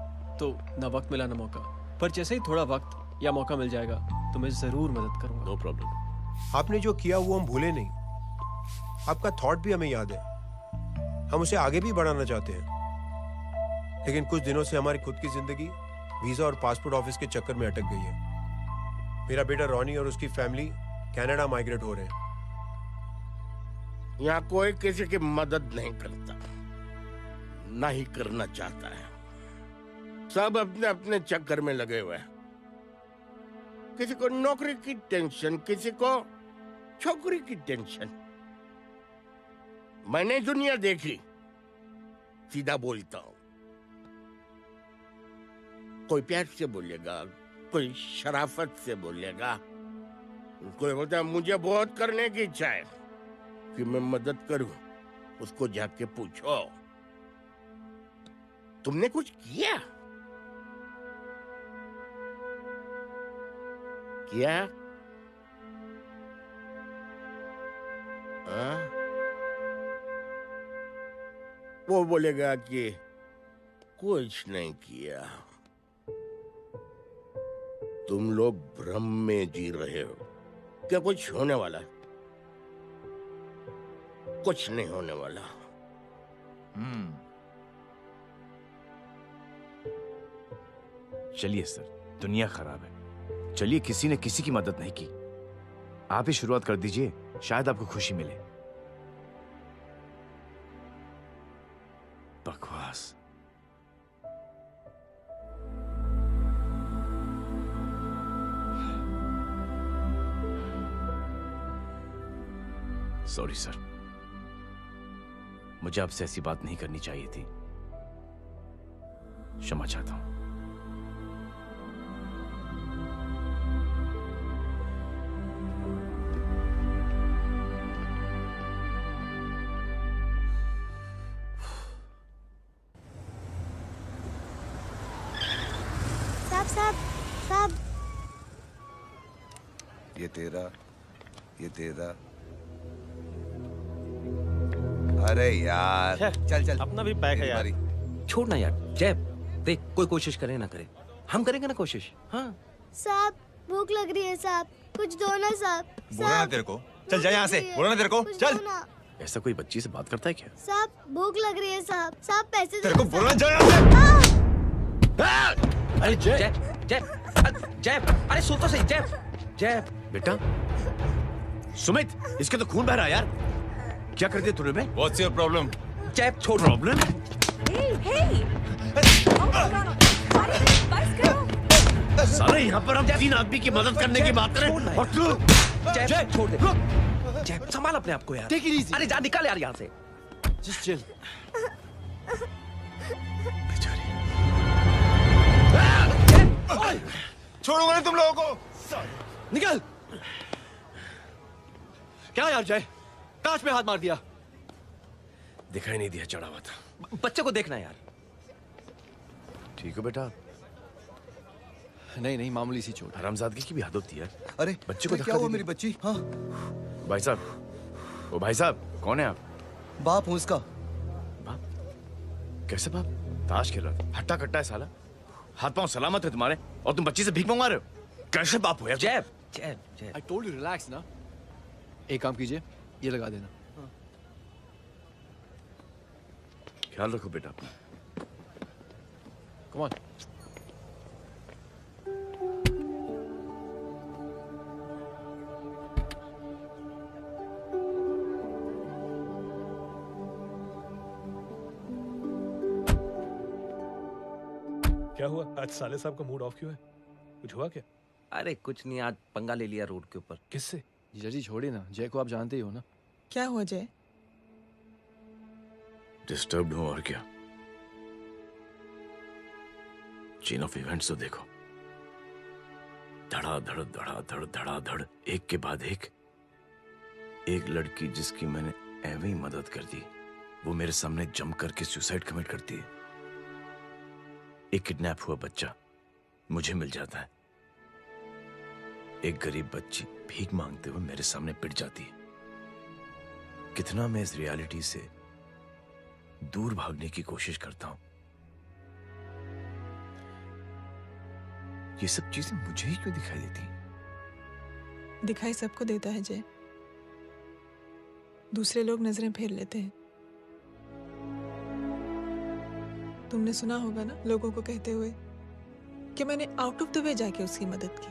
तो ना वक्त मिला ना मौका। पर जैसे ही थोड़ा वक्त या मौका मिल जाएगा तो मैं जरूर मदद करूंगा। No problem. आपने जो किया वो हम भूले नहीं, आपका थॉट भी हमें याद है, हम उसे आगे भी बढ़ाना चाहते हैं। लेकिन कुछ दिनों से हमारी खुद की जिंदगी वीजा और पासपोर्ट ऑफिस के चक्कर में अटक गई है। मेरा बेटा रॉनी और उसकी फैमिली कनाडा माइग्रेट हो रहे हैं। यहाँ कोई किसी की मदद नहीं करता, ना ही करना चाहता है। सब अपने अपने चक्कर में लगे हुए हैं। किसी को नौकरी की टेंशन, किसी को छोकरी की टेंशन। मैंने दुनिया देखी, सीधा बोलता हूं। कोई प्यार से बोलेगा, कोई शराफत से बोलेगा, कोई बोलता है मुझे बहुत करने की इच्छा है कि मैं मदद करूं। उसको जाके पूछो, तुमने कुछ किया? किया? वो बोलेगा कि कुछ नहीं किया। तुम लोग भ्रम में जी रहे हो। क्या कुछ होने वाला? कुछ नहीं होने वाला। चलिए सर, दुनिया खराब है, चलिए किसी ने किसी की मदद नहीं की, आप ही शुरुआत कर दीजिए, शायद आपको खुशी मिले। बकवास। सॉरी सर, मुझे आपसे ऐसी बात नहीं करनी चाहिए थी, क्षमा चाहता हूं। साहब, ये तेरा, ये तेरा। अरे यार, चल चल, अपना भी पैक है यार। छोड़ ना यार, जय देख, कोई कोशिश करे ना करे, हम करेंगे ना कोशिश। हाँ साहब भूख लग रही है साहब, कुछ दो ना साहब। बोला ना तेरे को, चल जा यहाँ से, बोला ना तेरे को, चल। ऐसा कोई बच्ची से बात करता है क्या? साहब भूख लग रही है साहब, साहब पैसे तेरे को बोला जा यहाँ से। अरे जय जय जय, अरे सुन तो सही जय। जय बेटा, सुमित, इसके तो खून बह रहा है यार, क्या कर दिया तूने? What's your problem? जय छोड़। प्रॉब्लम? सारे यहाँ पर हम 3 आदमी की मदद करने की बात करें और तू जय छोड़ दे। जय संभाल अपने आप को यार। Take it easy. अरे जा, निकल यार यहाँ से। Just chill. छोड़ूंगा नहीं तुम लोगों को। निकल। क्या यार जय, कांच में हाथ मार दिया। दिखाई नहीं दिया, चढ़ा हुआ था। बच्चे को देखना यार। ठीक है बेटा। नहीं नहीं, मामूली सी चोट। हरामजादगी की भी हद होती है। अरे बच्चे को क्या हुआ मेरी बच्ची? हाँ भाई साहब, ओ भाई साहब, कौन है आप? बाप हूँ उसका। बाप? कैसे बाप? ताश खेल रहा था, हट्टा कट्टा है साला। हाथ पांव सलामत है तुम्हारे, और तुम बच्ची से भीख मंगवा रहे हो? कैसे बाप हो यार? जैब जैब जैब। I told you relax ना। एक काम कीजिए, ये लगा देना। ख्याल रखो बेटा अपना। Come on। क्या हुआ? आज साले साहब का मूड ऑफ क्यों है? कुछ हुआ क्या? अरे कुछ नहीं, आज पंगा ले लिया रोड के ऊपर। किससे? जीजा जी छोड़िए ना, जय को आप जानते ही हो ना। क्या हुआ जय? डिस्टर्ब्ड हूं और क्या। चेन ऑफ इवेंट्स तो देखो, धड़ाधड़ धड़ाधड़ धड़ाधड़, एक के बाद एक लड़की जिसकी मैंने एवं ही मदद कर दी, वो मेरे सामने जम करके सुसाइड कमिट करती है। एक किडनैप हुआ बच्चा मुझे मिल जाता है। एक गरीब बच्ची भीख मांगते हुए मेरे सामने पिट जाती है। कितना मैं इस रियलिटी से दूर भागने की कोशिश करता हूं। ये सब चीजें मुझे ही क्यों दिखाई देती? दिखाई सबको देता है जय, दूसरे लोग नजरें फेर लेते हैं। तुमने सुना होगा ना लोगों को कहते हुए कि मैंने आउट ऑफ द वे जाके उसकी मदद की।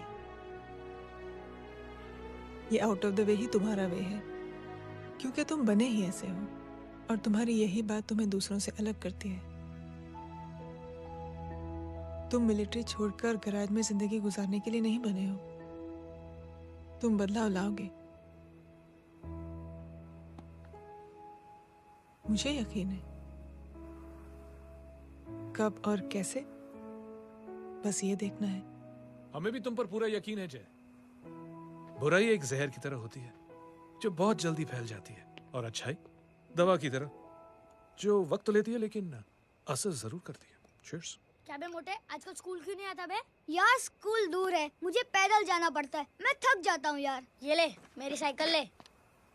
ये आउट ऑफ द वे ही तुम्हारा वे है, क्योंकि तुम बने ही ऐसे हो और तुम्हारी यही बात तुम्हें दूसरों से अलग करती है। तुम मिलिट्री छोड़कर गराज में जिंदगी गुजारने के लिए नहीं बने हो। तुम बदलाव लाओगे, मुझे यकीन है। कब और कैसे, बस ये देखना है। हमें भी तुम पर पूरा यकीन है जय। बुराई एक जहर की तरह होती है जो बहुत जल्दी फैल जाती है, और अच्छाई दवा की तरह जो वक्त लेती है लेकिन असर जरूर करती है। चीयर्स। क्या बे मोटे, आजकल स्कूल क्यों नहीं आता बे? यार स्कूल दूर है, मुझे पैदल जाना पड़ता है, मैं थक जाता हूँ यार। ये ले मेरी साइकिल ले,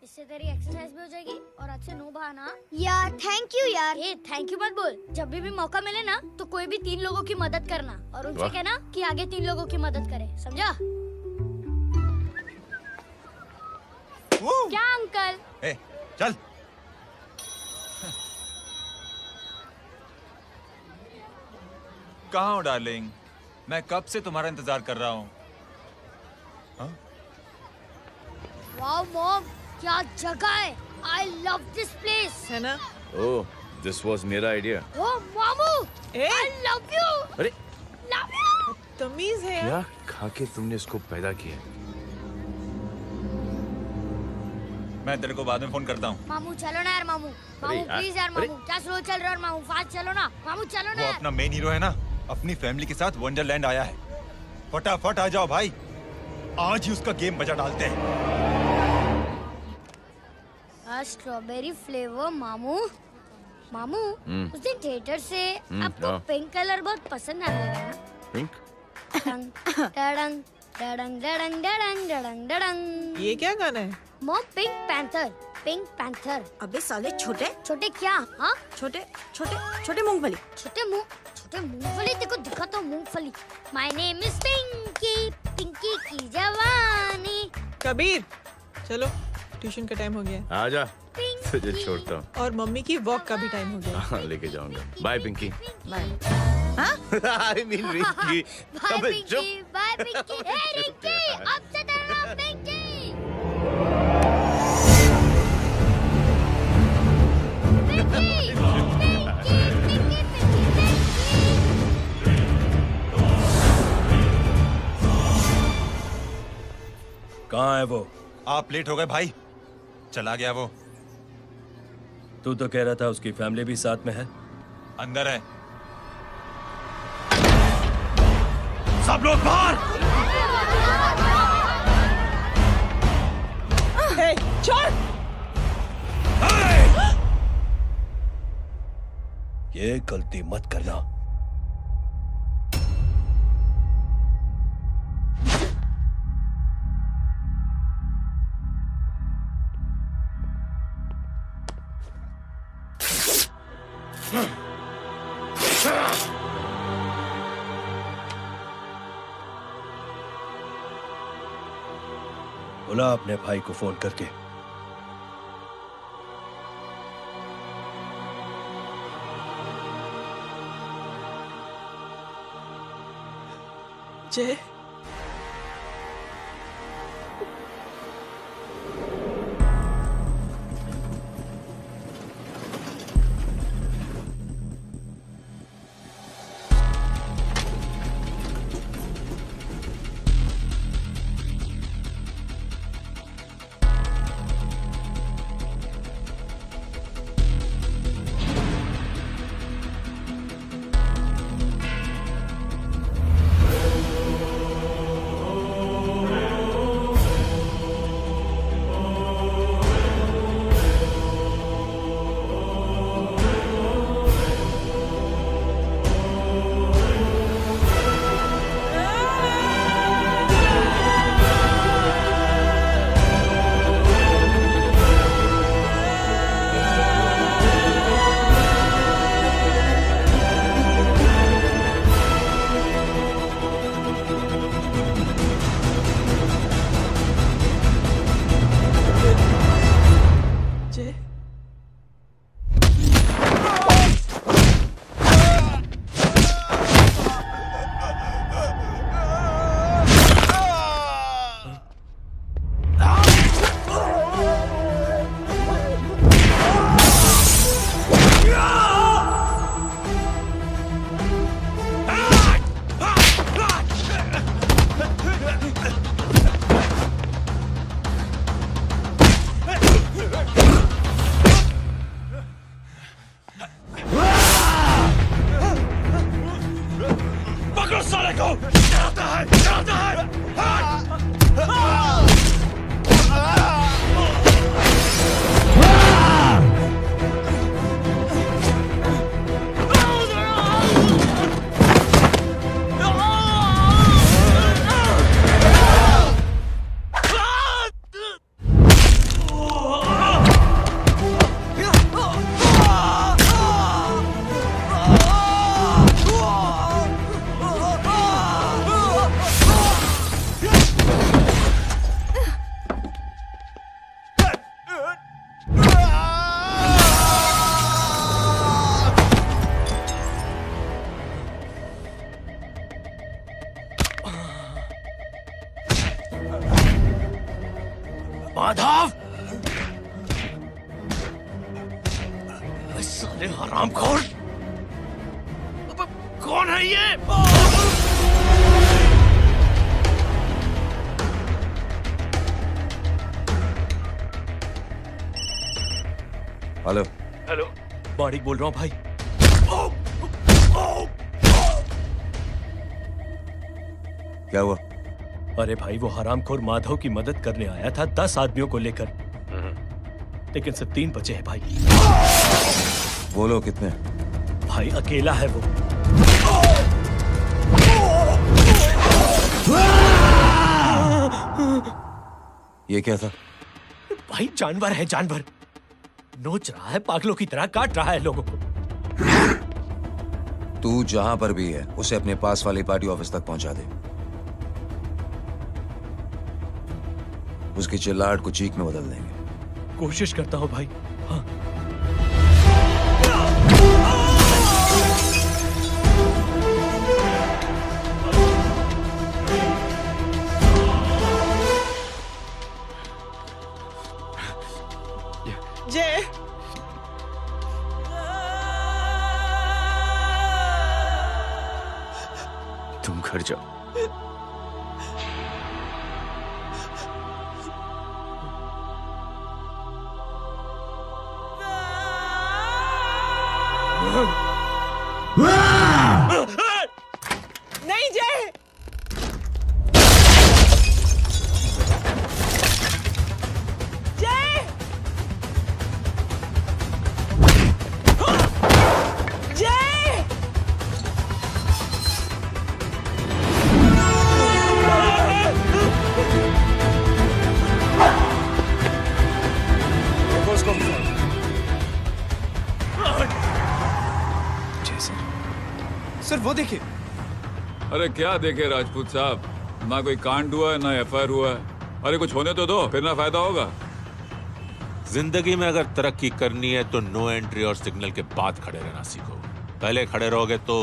इससे तेरी एक्सरसाइज भी हो जाएगी और अच्छे नो बहाना। यार थैंक यू यार। ए थैंक यू मत बोल, जब भी मौका मिले ना तो कोई भी 3 लोगों की मदद करना और उनसे कहना कि आगे 3 लोगों की मदद करे, समझा? क्या अंकल? ए, चल। कहाँ हो डार्लिंग? मैं कब से तुम्हारा इंतजार कर रहा हूँ। वाओ मॉम, क्या जगह है। I love this place. है ना? ओह, this was मेरा आइडिया। ओह मामू, I love you. अरे Love you. तमीज है क्या खा के तुमने इसको पैदा किया? मैं तेरे को बाद में फोन करता हूँ। मामू चलो ना यार, मामू मामू प्लीज यार, मामू क्या स्लो चल रहे हो मामू, फास्ट चलो ना मामू, चलो ना। वो अपना मेन हीरो है ना, अपनी फैमिली के साथ वंडरलैंड आया है। फटाफट आ जाओ भाई, आज ही उसका गेम बजा डालते हैं। स्ट्रॉबेरी फ्लेवर मामू। मामू उस दिन थिएटर से आपको हाँ। पिंक कलर बहुत पसंद आ रहा है ना? पिंक? डडंग डडंग डडंग डडंग डडंग डडंग। ये क्या गाना है? Mom pink panther, pink panther. अबे साले छोटे छोटे क्या? हाँ छोटे छोटे छोटे मूंगफली। छोटे मूंगफली, देखो दिखा तो मूंगफली। My name is Pinki, Pinki की जवानी। कबीर चलो, ट्यूशन का टाइम हो गया। आजा, तुझे छोड़ता हूँ। और मम्मी की वॉक का भी टाइम हो गया। हाँ, लेके जाऊंगा। Bye Pinky. Bye. I mean Rinky. Bye Pinky, bye Pinky. Hey Rinky, अब से तेरा नाम पिंकी। कहाँ है वो? आप लेट हो गए भाई, चला गया वो। तू तो कह रहा था उसकी फैमिली भी साथ में है। अंदर है। सब लोग बाहर। छोड़। ये गलती मत करना। बुला अपने भाई को फोन करके। जय, माधव, साले हरामखोर, कौन है ये? हेलो हेलो, माणिक बोल रहा हूँ भाई। क्या हुआ? अरे भाई, वो हरामखोर माधव की मदद करने आया था 10 आदमियों को लेकर, लेकिन सिर्फ 3 बचे हैं भाई। बोलो कितने? भाई अकेला है वो। ये क्या था? भाई जानवर है, जानवर। नोच रहा है, पागलों की तरह काट रहा है लोगों को। तू जहां पर भी है उसे अपने पास वाली पार्टी ऑफिस तक पहुंचा दे। उसकी चिल्लाहट को चीख में बदल देंगे। कोशिश करता हूं भाई। हाँ। जय, तुम घर जाओ। नहीं जय, जय, जय, जैसे सर वो देखिए। अरे क्या देखे राजपूत साहब, ना कोई कांड हुआ है ना एफआईआर हुआ है। अरे कुछ होने तो दो, फिर ना फायदा होगा। जिंदगी में अगर तरक्की करनी है तो नो एंट्री और सिग्नल के बाद खड़े रहना सीखो। पहले खड़े रहोगे तो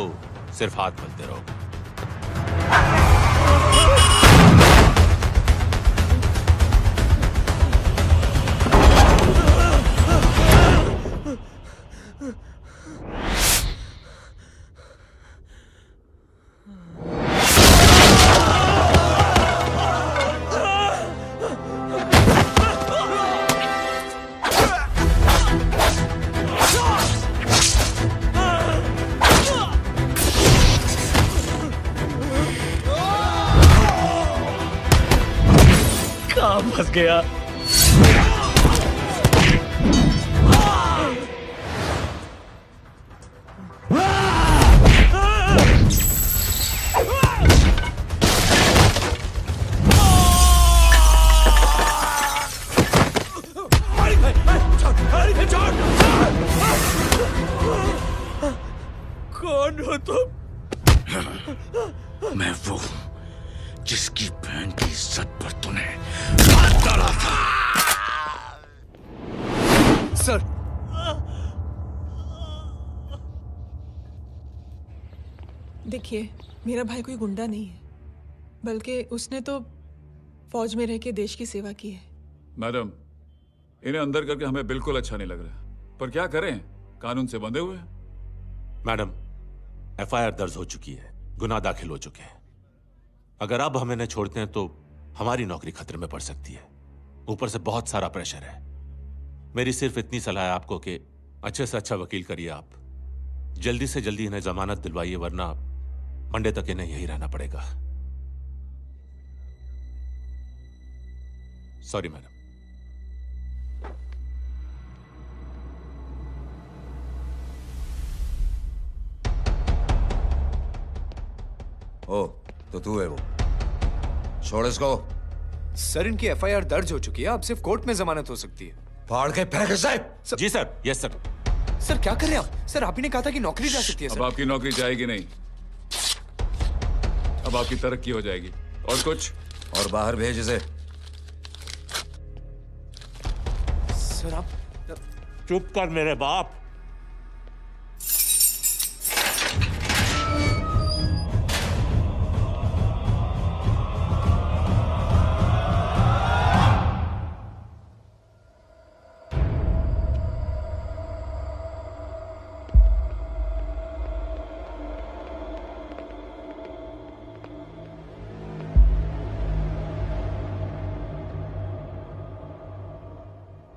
सिर्फ हाथ मलते रहोगे। फंस गया। कौन हो तुम? मैं वो जिसकी बहन की इज्जत पर तूने हाथ डाला था। सर देखिए, मेरा भाई कोई गुंडा नहीं है, बल्कि उसने तो फौज में रह के देश की सेवा की है। मैडम, इन्हें अंदर करके हमें बिल्कुल अच्छा नहीं लग रहा, पर क्या करें, कानून से बंधे हुए हैं। मैडम, एफआईआर दर्ज हो चुकी है, गुनाह दाखिल हो चुके हैं। अगर अब हम इन्हें छोड़ते हैं तो हमारी नौकरी खतरे में पड़ सकती है। ऊपर से बहुत सारा प्रेशर है। मेरी सिर्फ इतनी सलाह है आपको कि अच्छे से अच्छा वकील करिए आप। जल्दी से जल्दी इन्हें जमानत दिलवाइए, वरना मंडे तक इन्हें यही रहना पड़ेगा। Sorry madam. ओ, तो तू है वो। छोड़ इसको। सर इनकी एफआईआर दर्ज हो चुकी है, अब सिर्फ कोर्ट में जमानत हो सकती है। फाड़ के फेंक साहब। जी सर। Yes sir. सर क्या कर रहे हैं आप? सर आप ही ने कहा था कि नौकरी जा सकती है। अब आपकी नौकरी जाएगी नहीं, अब आपकी तरक्की हो जाएगी। और कुछ? और बाहर भेज इसे। सर आप चुप कर मेरे बाप।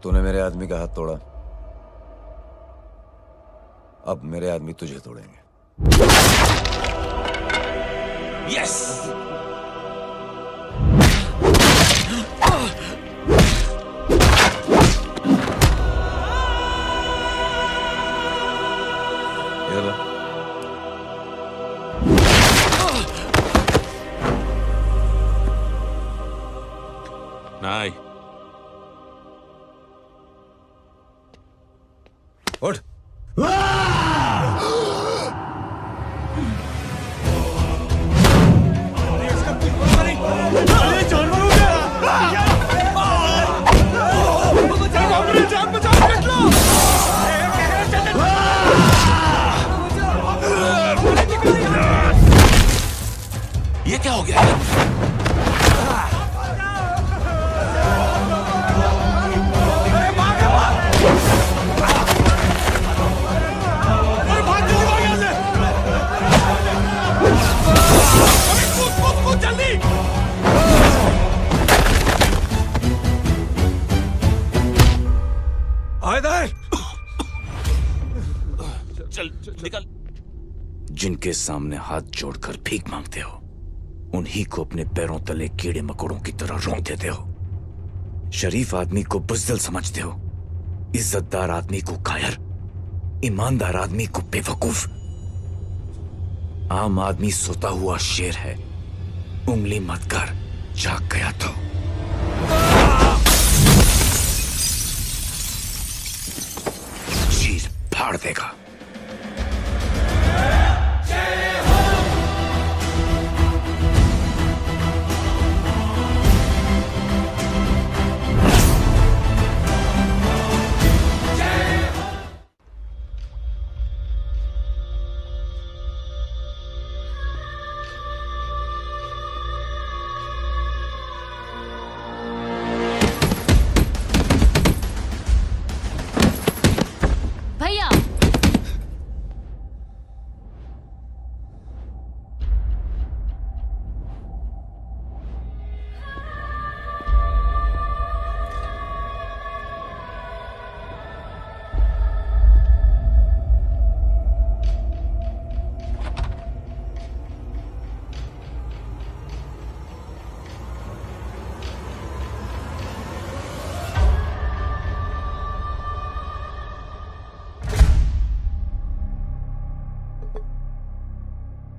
तूने मेरे आदमी का हाथ तोड़ा, अब मेरे आदमी तुझे तोड़ेंगे। यस। ये लो। नहीं। उठ। ये क्या हो गया? चल निकल। जिनके सामने हाथ जोड़कर भीख मांगते हो, उन्हीं को अपने पैरों तले कीड़े मकोड़ों की तरह रौंद देते हो। शरीफ आदमी को बुज़दिल समझते हो, इज्जतदार आदमी को कायर, ईमानदार आदमी को बेवकूफ। आम आदमी सोता हुआ शेर है, उंगली मत कर, जाग गया तो। चीर फाड़ देगा।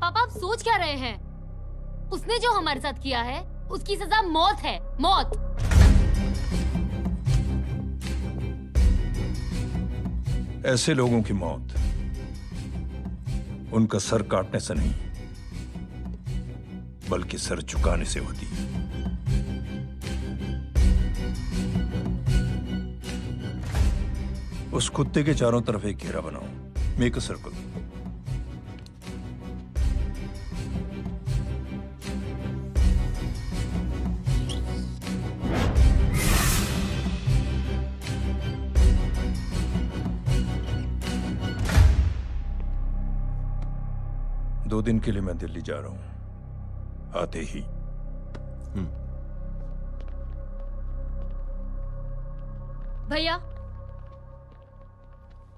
पापा आप सोच क्या रहे हैं? उसने जो हमारे साथ किया है उसकी सजा मौत है, मौत। ऐसे लोगों की मौत उनका सर काटने से नहीं बल्कि सर झुकाने से होती है। उस कुत्ते के चारों तरफ एक घेरा बनाओ, मेक अ सर्कल। दो दिन के लिए मैं दिल्ली जा रहा हूं, आते ही। भैया,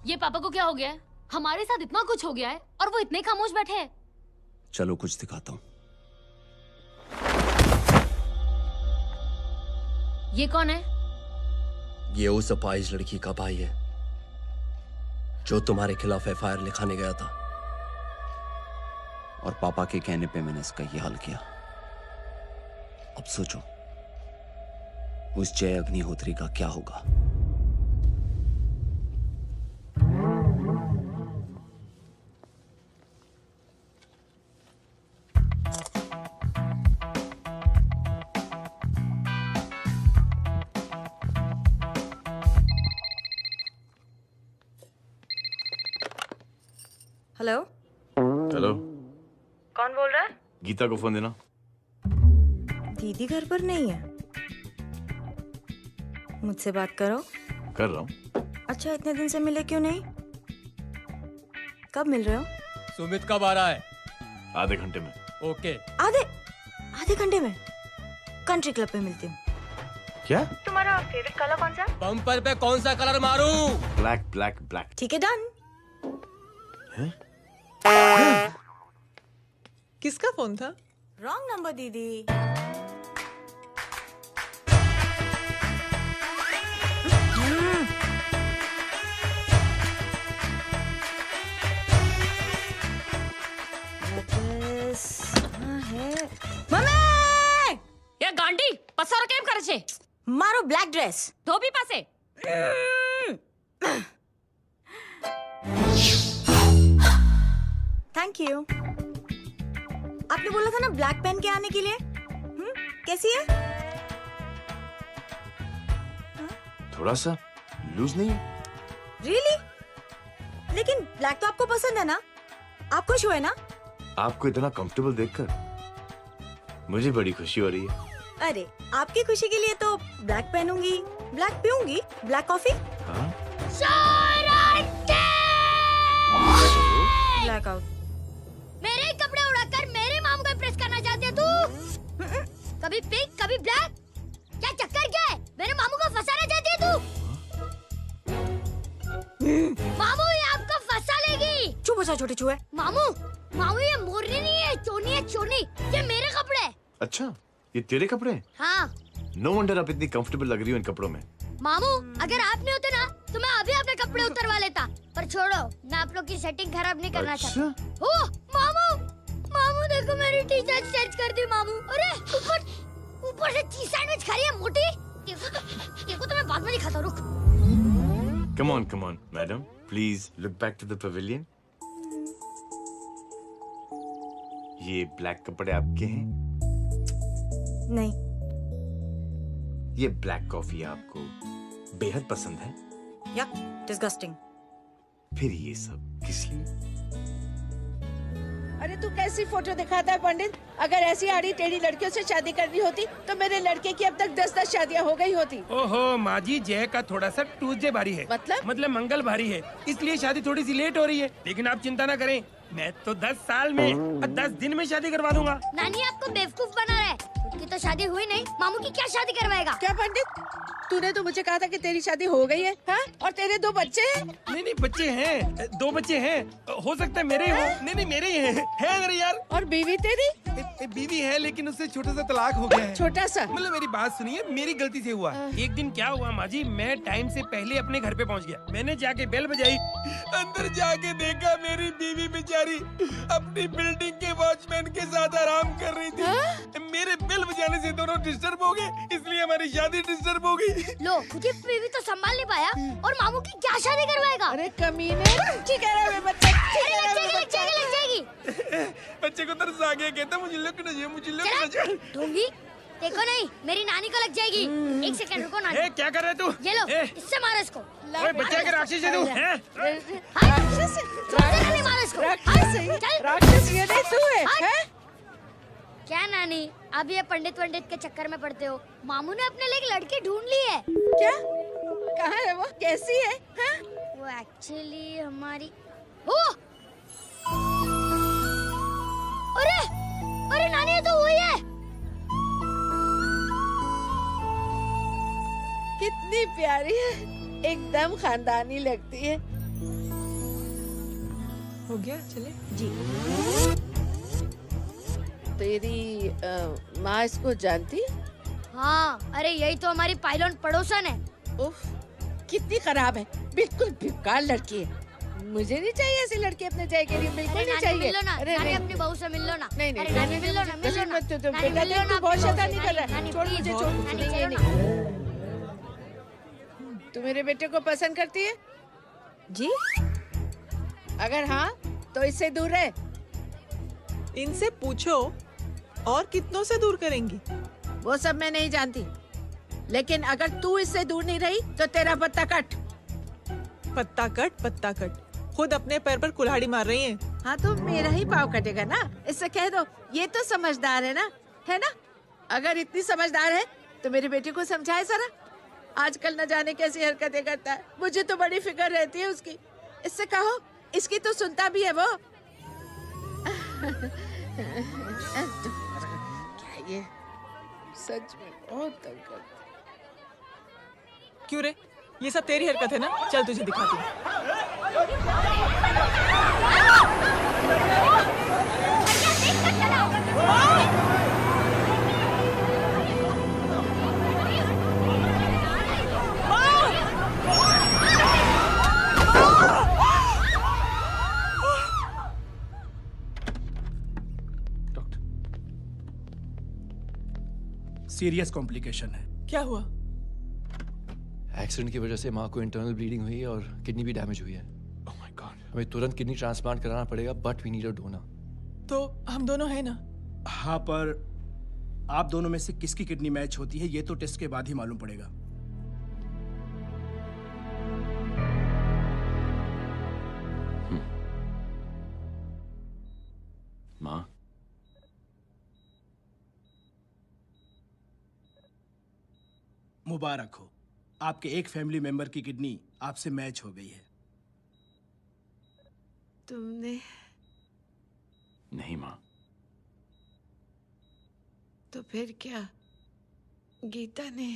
ये पापा को क्या हो गया है? हमारे साथ इतना कुछ हो गया है और वो इतने खामोश बैठे हैं। चलो कुछ दिखाता हूं। ये कौन है? ये उस अपाहिज लड़की का भाई है जो तुम्हारे खिलाफ एफआईआर लिखाने गया था। और पापा के कहने पे मैंने इसका ये हाल किया। अब सोचो उस जय अग्निहोत्री का क्या होगा। हेलो। हेलो, कौन बोल रहा है? गीता को फोन देना। दीदी घर पर नहीं है। मुझसे बात करो। कर रहा हूँ। अच्छा, इतने दिन से मिले क्यों नहीं? कब मिल रहे हो? सुमित कब आ रहा है? आधे घंटे में। ओके। आधे घंटे में कंट्री क्लब पे मिलती हूँ। क्या? तुम्हारा फेवरेट कलर कौन सा? बम्पर पे कौन सा कलर मारूं? Black black black. ठीक है, डन। किसका फोन था? रॉन्ग नंबर दीदी। ये गांडी पसारो केम करे छे? मारो ब्लैक ड्रेस धोबी पासे। Thank you. आपने बोला था ना ब्लैक पेन के आने के लिए। कैसी है? थोड़ा सा लूज नहीं है? रियली? लेकिन ब्लैक तो आपको पसंद है ना? आप खुश हुए ना? आपको इतना कंफर्टेबल देखकर मुझे बड़ी खुशी हो रही है। अरे, आपकी खुशी के लिए तो ब्लैक पहनूंगी, ब्लैक पीऊंगी, ब्लैक कॉफी। Black out. मेरे कपड़े उड़ाकर मेरे मामू को इम्प्रेस करना चाहती है तू? कभी पिंक, कभी ब्लैक। क्या चक्कर क्या है? मेरे मामू को फंसाना चाहती है तू? मामू ये आपको फंसा लेगी। चुप हो जा छोटे चूहे। मामू ये मोरनी नहीं है, चोनी है चोनी। ये मेरे कपड़े। अच्छा, ये तेरे कपड़े हैं? हाँ। नो वंडर आप इतनी कंफर्टेबल लग रही हो इन कपड़ों में। मामू, अगर आप नहीं होते ना तो मैं अभी अपने कपड़े उतरवा लेता। पर छोड़ो, मैं आप लोग की सेटिंग खराब नहीं करना चाहता। ओह, मामू देखो मेरी टी शर्ट चेंज कर दी मामू। अरे ऊपर से चीज सैंडविच खा रही है मोटी। देखो तो मैं बाद में दिखाता हूँ, रुक। Come on, madam. Please look back to the pavilion. ये ब्लैक कपड़े आपके हैं? नहीं। ये ब्लैक कॉफी आपको बेहद पसंद है? यक, डिस्गस्टिंग। फिर ये सब किस लिए? अरे तू कैसी फोटो दिखाता है पंडित? अगर ऐसी आड़ी टेढ़ी लड़कियों से शादी करनी होती तो मेरे लड़के की अब तक 10-10 शादियां हो गई होती। ओहो माँ जी, जय का थोड़ा सा ट्यूसडे भारी है। मतलब मंगल भारी है, इसलिए शादी थोड़ी सी लेट हो रही है। लेकिन आप चिंता ना करें, मैं तो 10 साल में और 10 दिन में शादी करवा दूंगा। नानी आपको बेवकूफ बना रहा है। उसकी तो शादी हुई नहीं, मामू की क्या शादी करवाएगा? क्या पंडित, तूने तो मुझे कहा था कि तेरी शादी हो गई है, हाँ? और तेरे 2 बच्चे हैं? नहीं बच्चे हैं, 2 बच्चे हैं। हो सकता है मेरे हो। नहीं मेरे ही हैं। है मेरे यार। और बीवी तेरी? बीवी है लेकिन उससे छोटा सा तलाक हो गया है। छोटा सा? मतलब मेरी बात सुनिए, मेरी गलती से हुआ। एक दिन क्या हुआ माँ जी, मैं टाइम से पहले अपने घर पे पहुँच गया। मैंने जाके बेल बजाई, अंदर जाके देखा मेरी बीवी बेचारी अपनी बिल्डिंग के वॉचमैन के साथ आराम कर रही थी। मेरे बेल बजाने से दोनों डिस्टर्ब हो गए, इसलिए हमारी शादी डिस्टर्ब हो गई। लो, मुझे बीवी तो संभाल नहीं पाया और मामू की क्या शादी करवाएगा? अरे कमीने, ठीक है रे बच्चा, लगेगी। बच्चे को तरस आ गया, कहता मुझे लगना चाहिए, मुझे लगना चाहिए। ढूंढी, देखो नहीं, मेरी नानी को लग जाएगी। एक सेकंड रुको नानी। क्या कर रहे तू? ये लो, इससे मारो इसको। ओए बच्चा के राक्षस है तू, हैं? मारो इसको। राक्षस ये नहीं तू है? क्या नानी, अब ये पंडित के चक्कर में पड़ते हो? मामू ने अपने लिए एक लड़की ढूंढ ली है। क्या? कहाँ है वो? कैसी है? वो एक्चुअली हमारी अरे नानी, ये तो वही है। कितनी प्यारी है, एकदम खानदानी लगती है। हो गया, चले जी। तेरी माँ इसको जानती? हाँ, अरे यही तो हमारी पायलट पड़ोसन है। उफ, कितनी खराब है, बिल्कुल बेकार लड़की है। मुझे नहीं चाहिए ऐसी लड़की अपने जय के लिए, बिल्कुल नहीं चाहिए। मिल लो ना, नानी अपनी बहू से मिल लो ना। नहीं नहीं, नानी मिल लो ना, मिल लो ना। बेटा देख, तू बहुत शैतानी कर रहा है। छोड़ मुझे, छोड़ मुझे, ये नहीं। तू मेरे बेटे को पसंद करती है? जी। अगर हाँ तो इससे दूर रहे। इनसे पूछो, और कितनों से दूर करेंगी? वो सब मैं नहीं जानती, लेकिन अगर तू इससे दूर नहीं रही तो तेरा पत्ता कट। पत्ता कट, खुद अपने पैर पर कुल्हाड़ी मार रही हैं। हाँ तो मेरा ही पाँव कटेगा ना, इससे कह दो। ये तो समझदार है ना, है ना? अगर इतनी समझदार है तो मेरे बेटे को समझाए जरा। आजकल न जाने कैसी हरकतें करता है, मुझे तो बड़ी फिक्र रहती है उसकी। इससे कहो, इसकी तो सुनता भी है वो। क्या ये सच में बहुत तंग करता है। क्यों रे, ये सब तेरी हरकत है ना? चल तुझे दिखाती हूँ। सीरियस कॉम्प्लिकेशन है। क्या हुआ? एक्सीडेंट की वजह से माँ को इंटरनल ब्लीडिंग हुई है और किडनी भी डैमेज हुई है। ओह माय गॉड, हमें तुरंत किडनी ट्रांसप्लांट कराना पड़ेगा, but we need a donor. तो हम दोनों हैं ना? हाँ, पर आप दोनों में से किसकी किडनी मैच होती है ये तो टेस्ट के बाद ही मालूम पड़ेगा। माँ, मुबारक हो, आपके एक फैमिली मेंबर की किडनी आपसे मैच हो गई है। तुमने? नहीं माँ। तो फिर क्या गीता ने?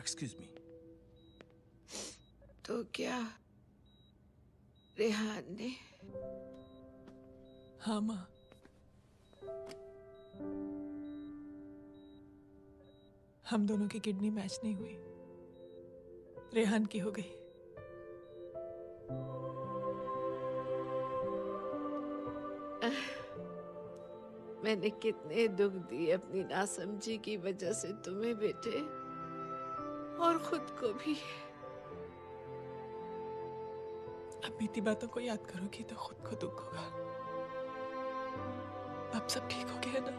Excuse me. तो क्या रेहान ने? हाँ माँ, हम दोनों की किडनी मैच नहीं हुई, रेहान की हो गई। मैंने कितने दुख दिए अपनी नासमझी की वजह से तुम्हें बेटे, और खुद को भी। अब बीती बातों को याद करोगी तो खुद को दुख होगा। अब सब ठीक हो गया ना?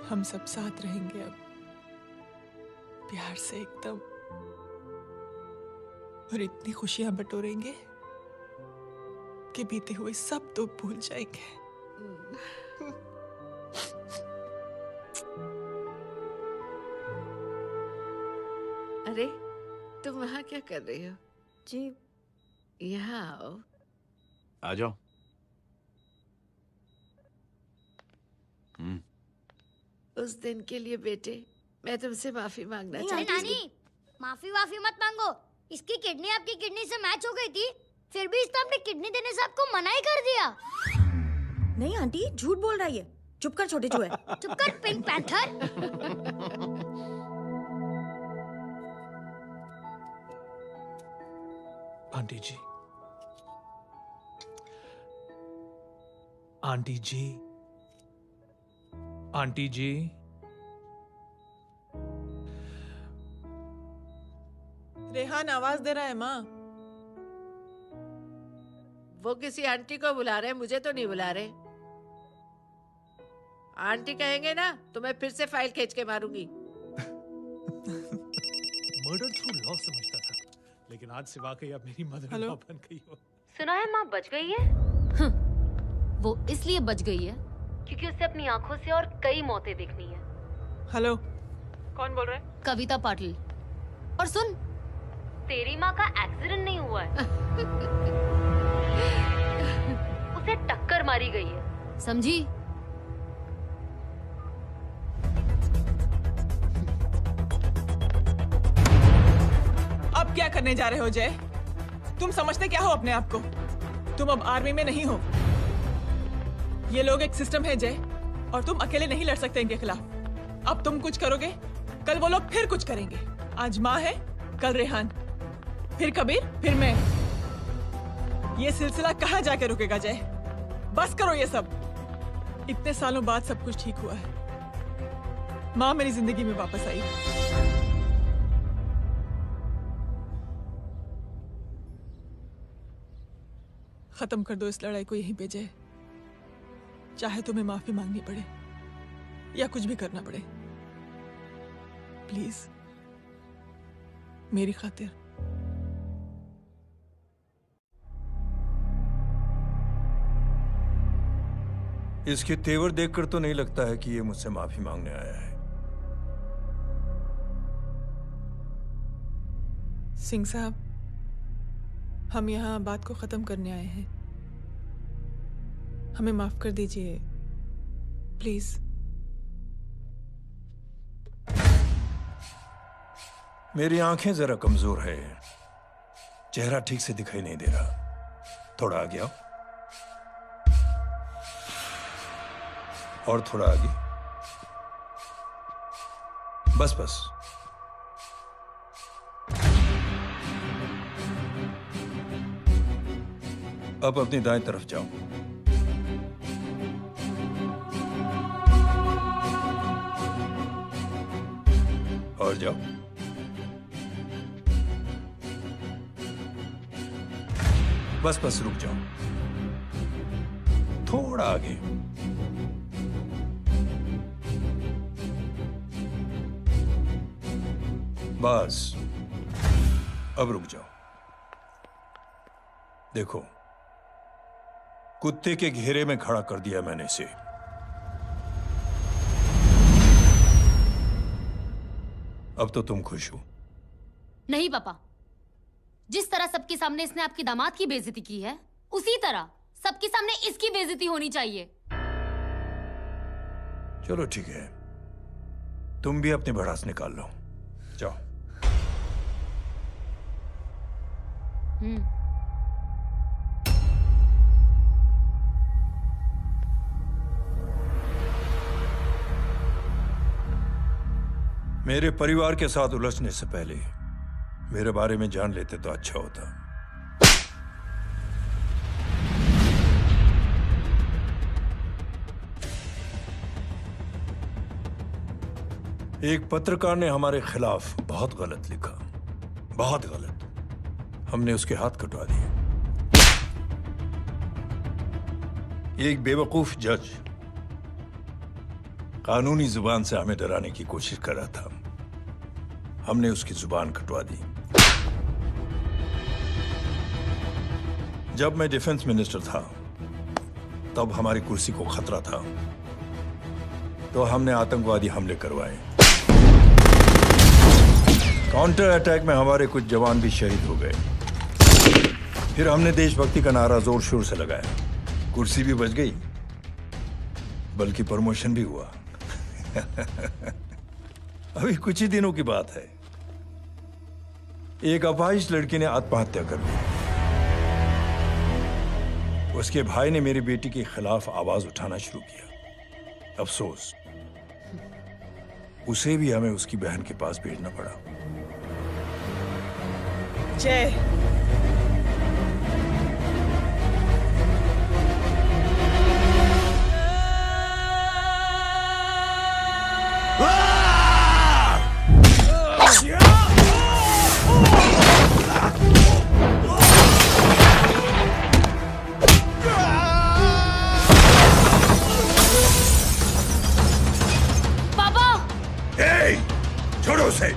हम सब साथ रहेंगे अब, प्यार से एकदम, और इतनी खुशियां बटोरेंगे कि बीते हुए सब दुख भूल जाएंगे। अरे तुम वहाँ क्या कर रही हो? जी यहाँ आओ। आ जाओ। उस दिन के लिए बेटे मैं तुमसे माफी मांगना अरे चाहती हूँ। नानी, माफी मत मांगो। इसकी किडनी आपकी किडनी से मैच हो गई थी, फिर भी इसने अपनी किडनी देने से आपको मना ही कर दिया। नहीं आंटी, झूठ बोल रही है। चुप कर छोटे चूहे। चुप कर पिंक पैंथर। आंटी जी, आंटी जी, आंटी जी, रेहान आवाज दे रहा है माँ। वो किसी आंटी को बुला रहे हैं, मुझे तो नहीं बुला रहे। आंटी कहेंगे ना तो मैं फिर से फाइल खींच के मारूंगी। मर्डर थ्रू लॉ समझता था, लेकिन आज से वाकई अब मेरी मदर इन लॉ बन गई हो। सुना है माँ बच गई है। वो इसलिए बच गई है क्योंकि उसे अपनी आंखों से और कई मौतें देखनी है। हेलो, कौन बोल रहे हैं? कविता पाटिल। और सुन, तेरी माँ का एक्सीडेंट नहीं हुआ है, उसे टक्कर मारी गई है, समझी? अब क्या करने जा रहे हो जय? तुम समझते क्या हो अपने आप को? तुम अब आर्मी में नहीं हो। ये लोग एक सिस्टम है जय, और तुम अकेले नहीं लड़ सकते इनके खिलाफ। अब तुम कुछ करोगे, कल वो लोग फिर कुछ करेंगे। आज माँ है, कल रेहान, फिर कबीर, फिर मैं। ये सिलसिला कहाँ जाके रुकेगा जय? बस करो ये सब। इतने सालों बाद सब कुछ ठीक हुआ है। माँ मेरी जिंदगी में वापस आई। खत्म कर दो इस लड़ाई को यहीं पे जय। चाहे तुम्हें माफी मांगनी पड़े या कुछ भी करना पड़े, प्लीज मेरी खातिर। इसके तेवर देखकर तो नहीं लगता है कि ये मुझसे माफी मांगने आया है। सिंह साहब, हम यहाँ बात को खत्म करने आए हैं। हमें माफ कर दीजिए प्लीज। मेरी आंखें जरा कमजोर है, चेहरा ठीक से दिखाई नहीं दे रहा। थोड़ा आगे आओ, और थोड़ा आगे। बस बस। अब अपनी दाएं तरफ जाओ। और जाओ। बस बस रुक जाओ, थोड़ा आगे। बस अब रुक जाओ। देखो, कुत्ते के घेरे में खड़ा कर दिया मैंने इसे। अब तो तुम खुश हो? नहीं पापा, जिस तरह सबके सामने इसने आपकी दामाद की बेइज्जती की है, उसी तरह सबके सामने इसकी बेइज्जती होनी चाहिए। चलो ठीक है, तुम भी अपनी भड़ास निकाल लो। जाओ। मेरे परिवार के साथ उलझने से पहले मेरे बारे में जान लेते तो अच्छा होता। एक पत्रकार ने हमारे खिलाफ बहुत गलत लिखा, बहुत गलत। हमने उसके हाथ कटवा दिए। एक बेवकूफ जज कानूनी जुबान से हमें डराने की कोशिश कर रहा था। हमने उसकी जुबान कटवा दी। जब मैं डिफेंस मिनिस्टर था, तब हमारी कुर्सी को खतरा था, तो हमने आतंकवादी हमले करवाए। काउंटर अटैक में हमारे कुछ जवान भी शहीद हो गए। फिर हमने देशभक्ति का नारा जोर शोर से लगाया। कुर्सी भी बच गई, बल्कि प्रमोशन भी हुआ। अभी कुछ ही दिनों की बात है, एक अपाहिज लड़की ने आत्महत्या कर ली। उसके भाई ने मेरी बेटी के खिलाफ आवाज उठाना शुरू किया। अफसोस, उसे भी हमें उसकी बहन के पास भेजना पड़ा। जय, छोड़ो उसे!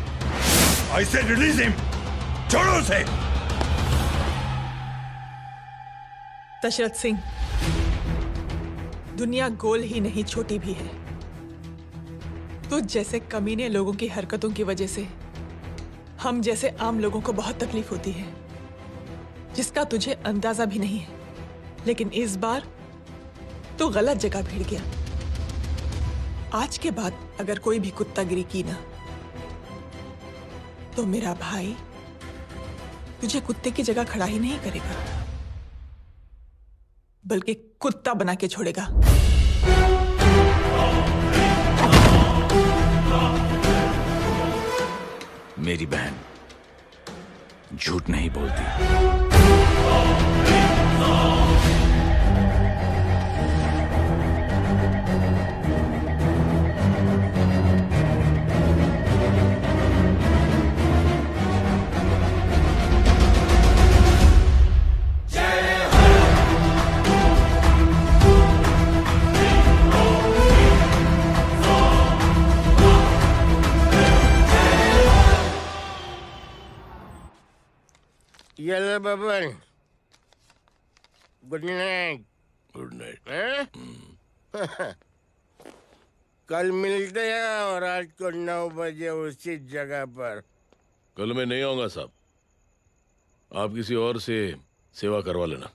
I said release him! छोड़ो उसे! दशरथ सिंह, दुनिया गोल ही नहीं छोटी भी है। तुझ जैसे कमीने लोगों की हरकतों की वजह से हम जैसे आम लोगों को बहुत तकलीफ होती है, जिसका तुझे अंदाजा भी नहीं है। लेकिन इस बार तू गलत जगह भिड़ गया। आज के बाद अगर कोई भी कुत्तागिरी की ना, तो मेरा भाई तुझे कुत्ते की जगह खड़ा ही नहीं करेगा, बल्कि कुत्ता बना के छोड़ेगा। मेरी बहन झूठ नहीं बोलती। Yellow Baban, good night. Good night. कल मिलते हैं और रात को 9 बजे उसी जगह पर। कल मैं नहीं आऊंगा साहब, आप किसी और से सेवा करवा लेना।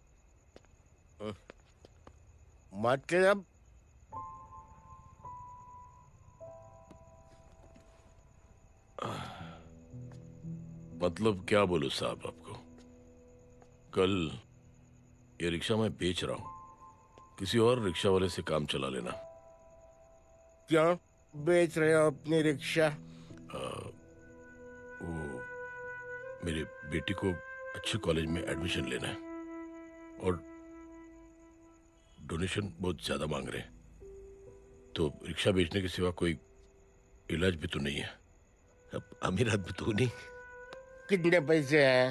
मतलब? मतलब क्या बोलूं साहब आपको। कल ये रिक्शा मैं बेच रहा हूं, किसी और रिक्शा वाले से काम चला लेना। क्यों बेच रहे हो अपनी रिक्शा? वो मेरी बेटी को अच्छे कॉलेज में एडमिशन लेना है और डोनेशन बहुत ज्यादा मांग रहे हैं, तो रिक्शा बेचने के सिवा कोई इलाज भी तो नहीं है। अब अमीर आदमी तो नहीं। कितने पैसे हैं?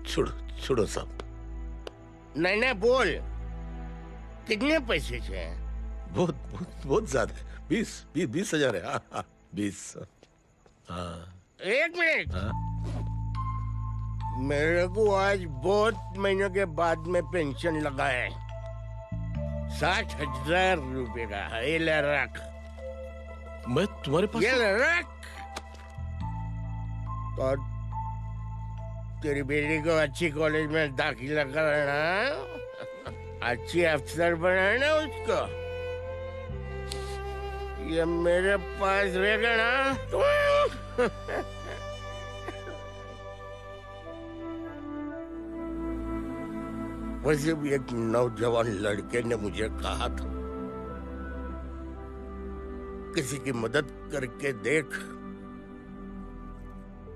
छोड़ो छोड़ो साहब। नहीं नहीं बोल, कितने पैसे हैं? बहुत बहुत बहुत ज्यादा। 20 हजार है। हाँ 20। हाँ 1 मिनट। मेरे को आज बहुत महीनों के बाद में पेंशन लगा है। 60,000 रुपए का। ये ले रख। मैं तुम्हारे पास? ये ले रख। और तेरी बेटी को अच्छी कॉलेज में दाखिला कराना, अच्छी अफसर बनाना उसको। ये मेरे पास रहेगा ना तो वैसे भी एक नौजवान लड़के ने मुझे कहा था, किसी की मदद करके देख,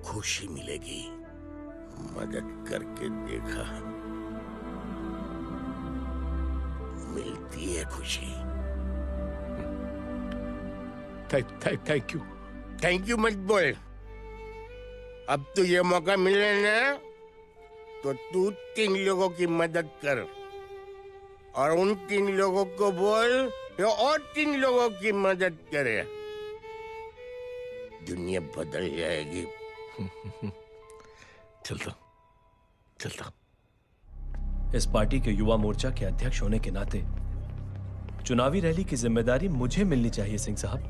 खुशी मिलेगी। मदद करके देखा, मिलती है खुशी। Thank you. थैंक यू मत बोल। अब तुझे मौका मिले ना, तो तू 3 लोगों की मदद कर और उन 3 लोगों को बोल जो और 3 लोगों की मदद करे। दुनिया बदल जाएगी। चलता। इस पार्टी के युवा मोर्चा के अध्यक्ष होने के नाते चुनावी रैली की जिम्मेदारी मुझे मिलनी चाहिए सिंह साहब,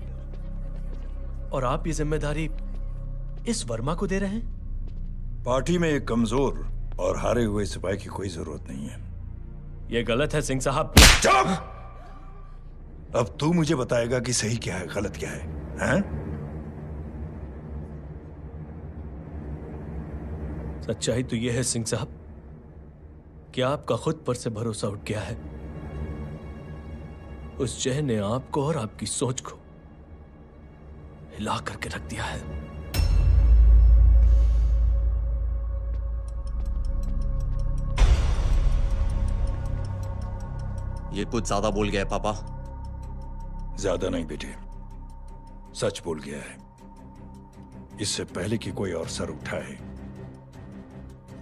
और आप ये जिम्मेदारी इस वर्मा को दे रहे हैं? पार्टी में एक कमजोर और हारे हुए सिपाही की कोई जरूरत नहीं है। यह गलत है सिंह साहब। चुप! अब तू मुझे बताएगा कि सही क्या है, गलत क्या है, हैं? सच्चाई तो यह है सिंह साहब कि आपका खुद पर से भरोसा उठ गया है। उस जय ने आपको और आपकी सोच को हिला करके रख दिया है। ये कुछ ज्यादा बोल गया है पापा। ज्यादा नहीं बेटे, सच बोल गया है। इससे पहले कि कोई और सर उठाए,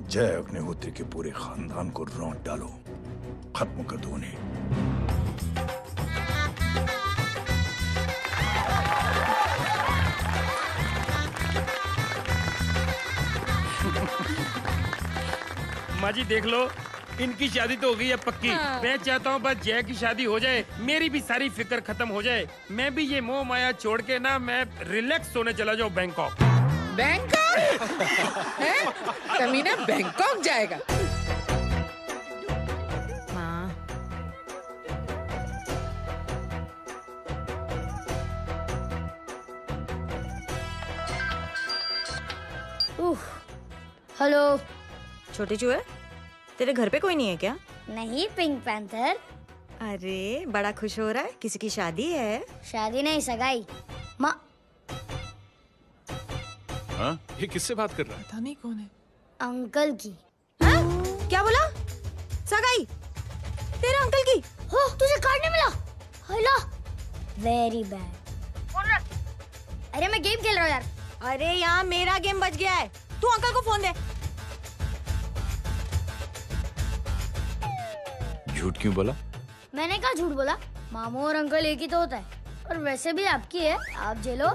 जय अग्निहोत्री के पूरे खानदान को रौंद डालो, खत्म कर दो उन्हें। माँ जी देख लो, इनकी शादी तो हो गई है पक्की। हाँ। मैं चाहता हूँ बस जय की शादी हो जाए, मेरी भी सारी फिक्र खत्म हो जाए। मैं भी ये मोह माया छोड़ के ना मैं रिलैक्स होने चला जाऊँ बैंकॉक। बैंकॉक? हैं? कमीना बैंकॉक जाएगा? हेलो। छोटे चूहे, तेरे घर पे कोई नहीं है क्या? नहीं, पिंक पैंथर। अरे बड़ा खुश हो रहा है, किसी की शादी है? शादी नहीं, सगाई। माँ। हाँ? ये किससे बात कर रहा है? पता नहीं कौन है। अंकल की। हाँ? क्या बोला? सगाई? तेरे अंकल की? हो, तुझे कार्ड नहीं मिला? हेलो। Very bad. फोन रख। अरे मैं गेम खेल रहा हूँ यार। अरे यहाँ मेरा गेम बच गया है, तू अंकल को फोन दे। झूठ क्यों बोला? मैंने कहा झूठ बोला? मामू और अंकल एक ही तो होता है, और वैसे भी आपकी है, आप झेलो।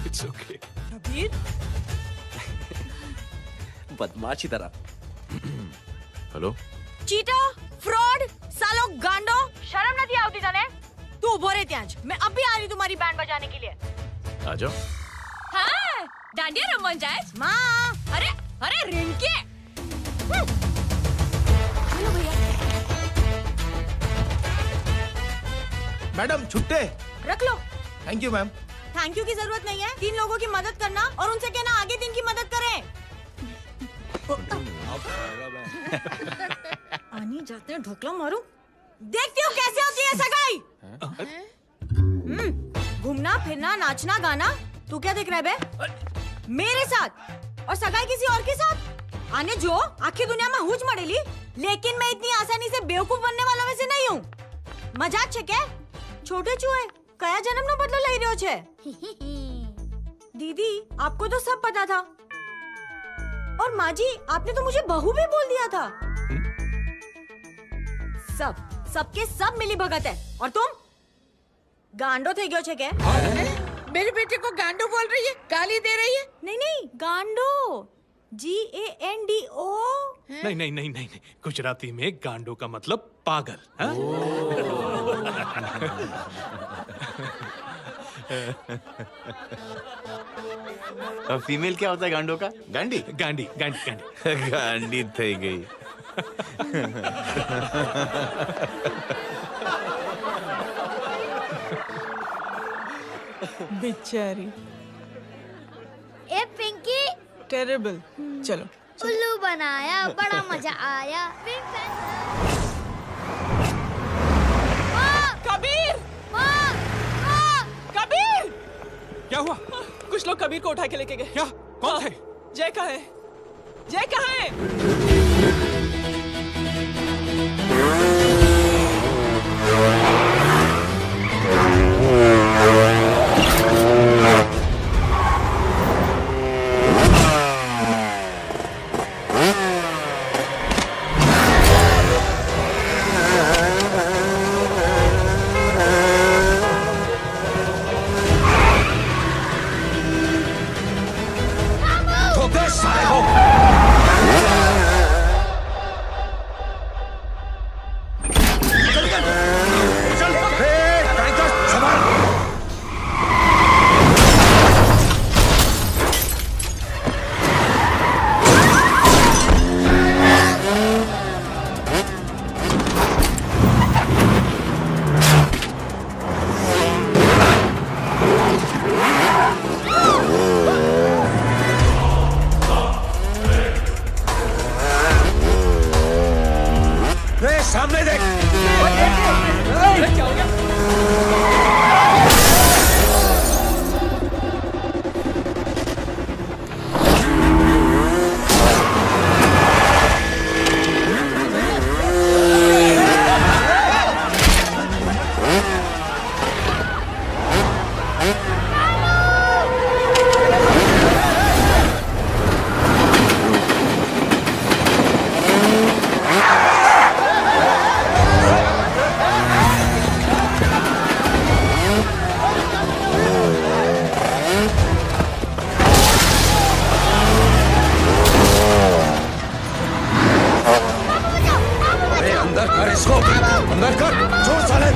It's okay. कबीर, बदमाशी तरह। हेलो। चीटा, फ्रॉड, सालो गांडो, शर्म नहीं आवती तने? तू उभो रे त्याज, मैं अब भी आ रही तुम्हारी बैंड बजाने के लिए। आ जाओ। हाँ, डांडिया रमन जाए। माँ, अरे अरे रिंकी। हेलो भैया। मैडम छुट्टे। रख लो। Thank you ma'am. Thank you की जरूरत नहीं है, 3 लोगों की मदद करना और उनसे कहना आगे दिन की मदद करें। आनी जाते हैं ढोकला मारूं। देखती हो कैसे होती है सगाई? घूमना फिरना नाचना गाना, तू क्या देख रहा है बे? मेरे साथ और सगाई किसी और के साथ? आने जो आखिर दुनिया में हुज मड़ेली, लेकिन मैं इतनी आसानी से बेवकूफ बनने वालों में से नहीं हूँ। मजाक छे क्या? छोटे चूहे कया जन्म नो बदलो लई रह्यो छे? दीदी आपको तो सब पता था, और माँ जी आपने तो मुझे बहू भी बोल दिया था। सबके सब मिली भगत है, और तुम गांडो थे गयो छे क्या? मेरे बेटे को गांडो बोल रही है, गाली दे रही है? नहीं गांडो, GANDO। नहीं नहीं नहीं नहीं, गुजराती में गांडो का मतलब पागल। हाँ? फीमेल क्या होता है गांडो का? गांडी। गांडी गांडी गांडी गांडी थई गई। बेचारी। ए पिंकी। टेरिबल। चलो। उल्लू बनाया, बड़ा मजा आया। Pink panther. कबीर! कबीर! क्या हुआ? कुछ लोग कबीर को उठा के लेके गए। क्या? कौन थे? जय कहाँ है? जय कहाँ है? अरे अंदर कर इसको, अंदर कर, छोड़ साले।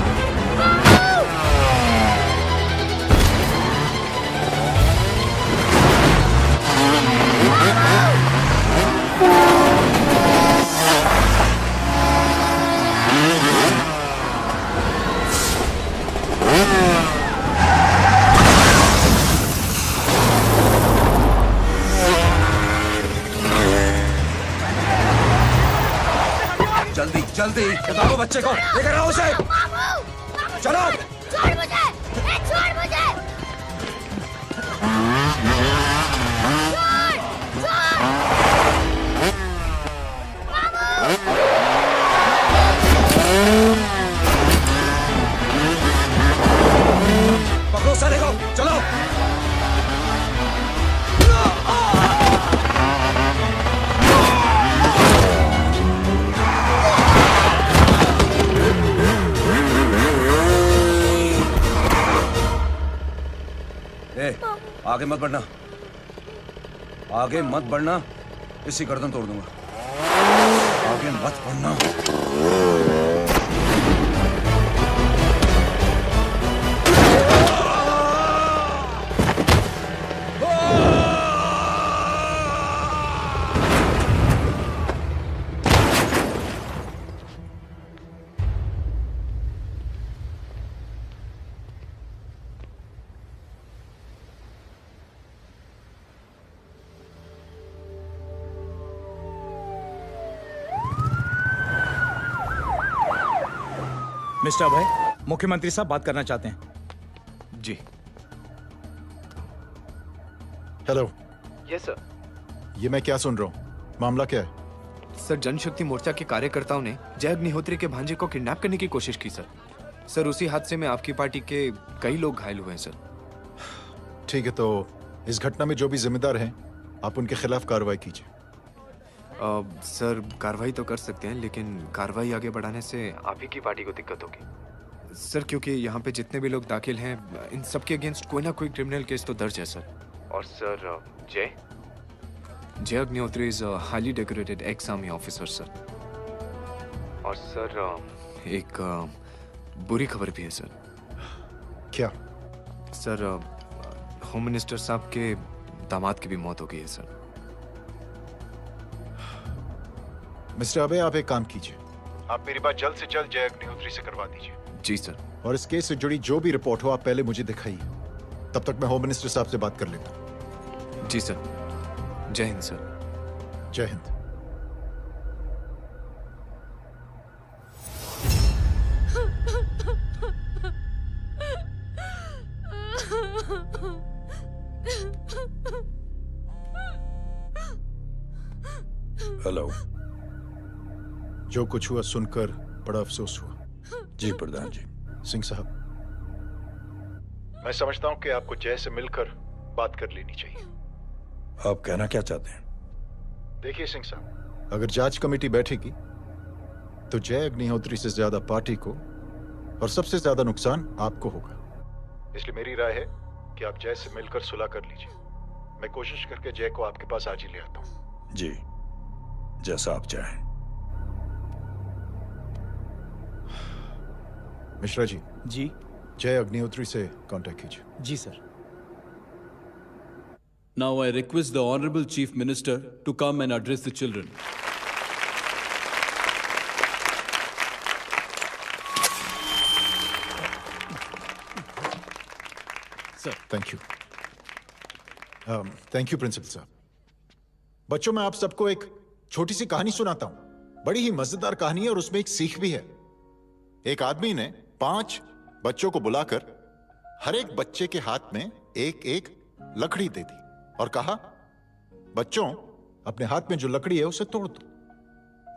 जल्दी जल्दी बताओ बच्चे को, लेकर आओ उसे। चलो छोड़ मुझे, छोड़ मुझे। पकड़ो साले को, चलो। ए, आगे मत बढ़ना, आगे मत बढ़ना, इसी गर्दन तोड़ दूंगा। आगे मत बढ़ना। मिस्टर अभय, मुख्यमंत्री साहब बात करना चाहते हैं। जी। हेलो। Yes sir. ये मैं क्या सुन रहा हूँ? मामला क्या है? सर, जनशक्ति मोर्चा के कार्यकर्ताओं ने जय अग्निहोत्री के भांजे को किडनैप करने की कोशिश की सर। सर, उसी हादसे में आपकी पार्टी के कई लोग घायल हुए हैं सर। ठीक है, तो इस घटना में जो भी जिम्मेदार हैं, आप उनके खिलाफ कार्रवाई कीजिए। सर, कार्रवाई तो कर सकते हैं, लेकिन कार्रवाई आगे बढ़ाने से आप ही की पार्टी को दिक्कत होगी सर, क्योंकि यहाँ पे जितने भी लोग दाखिल हैं, इन सबके अगेंस्ट कोई ना कोई क्रिमिनल केस तो दर्ज है सर। और सर, जय Agnihotri is highly decorated ex army officer sir. और सर, एक बुरी खबर भी है सर। क्या? सर, होम मिनिस्टर साहब के दामाद की भी मौत हो गई है सर। मिस्टर अबे, आप एक काम कीजिए, आप मेरी बात जल्द से जल्द जय अग्निहोत्री से करवा दीजिए। जी सर। और इस केस से जुड़ी जो भी रिपोर्ट हो, आप पहले मुझे दिखाइए। तब तक मैं होम मिनिस्टर साहब से बात कर लेता हूँ। जी सर। जय हिंद सर। जय हिंद। हेलो। जो कुछ हुआ सुनकर बड़ा अफसोस हुआ। जी प्रधान जी। सिंह साहब, मैं समझता हूं कि आपको जय से मिलकर बात कर लेनी चाहिए। आप कहना क्या चाहते हैं? देखिए सिंह साहब, अगर जांच कमेटी बैठेगी तो जय अग्निहोत्री से ज्यादा पार्टी को और सबसे ज्यादा नुकसान आपको होगा। इसलिए मेरी राय है कि आप जय से मिलकर सुलह कर लीजिए। मैं कोशिश करके जय को आपके पास आज ही ले आता हूं। जी, जैसा आप चाहें। मिश्रा जी। जी। जय अग्निहोत्री से कांटेक्ट कीजिए। जी sir. Now I request the Honorable Chief Minister to come and address the children. Sir, thank you. Thank you principal साहब। बच्चों, मैं आप सबको एक छोटी सी कहानी सुनाता हूं। बड़ी ही मजेदार कहानी है और उसमें एक सीख भी है। एक आदमी ने 5 बच्चों को बुलाकर हर एक बच्चे के हाथ में एक एक लकड़ी दे दी और कहा, बच्चों, अपने हाथ में जो लकड़ी है उसे तोड़ दो।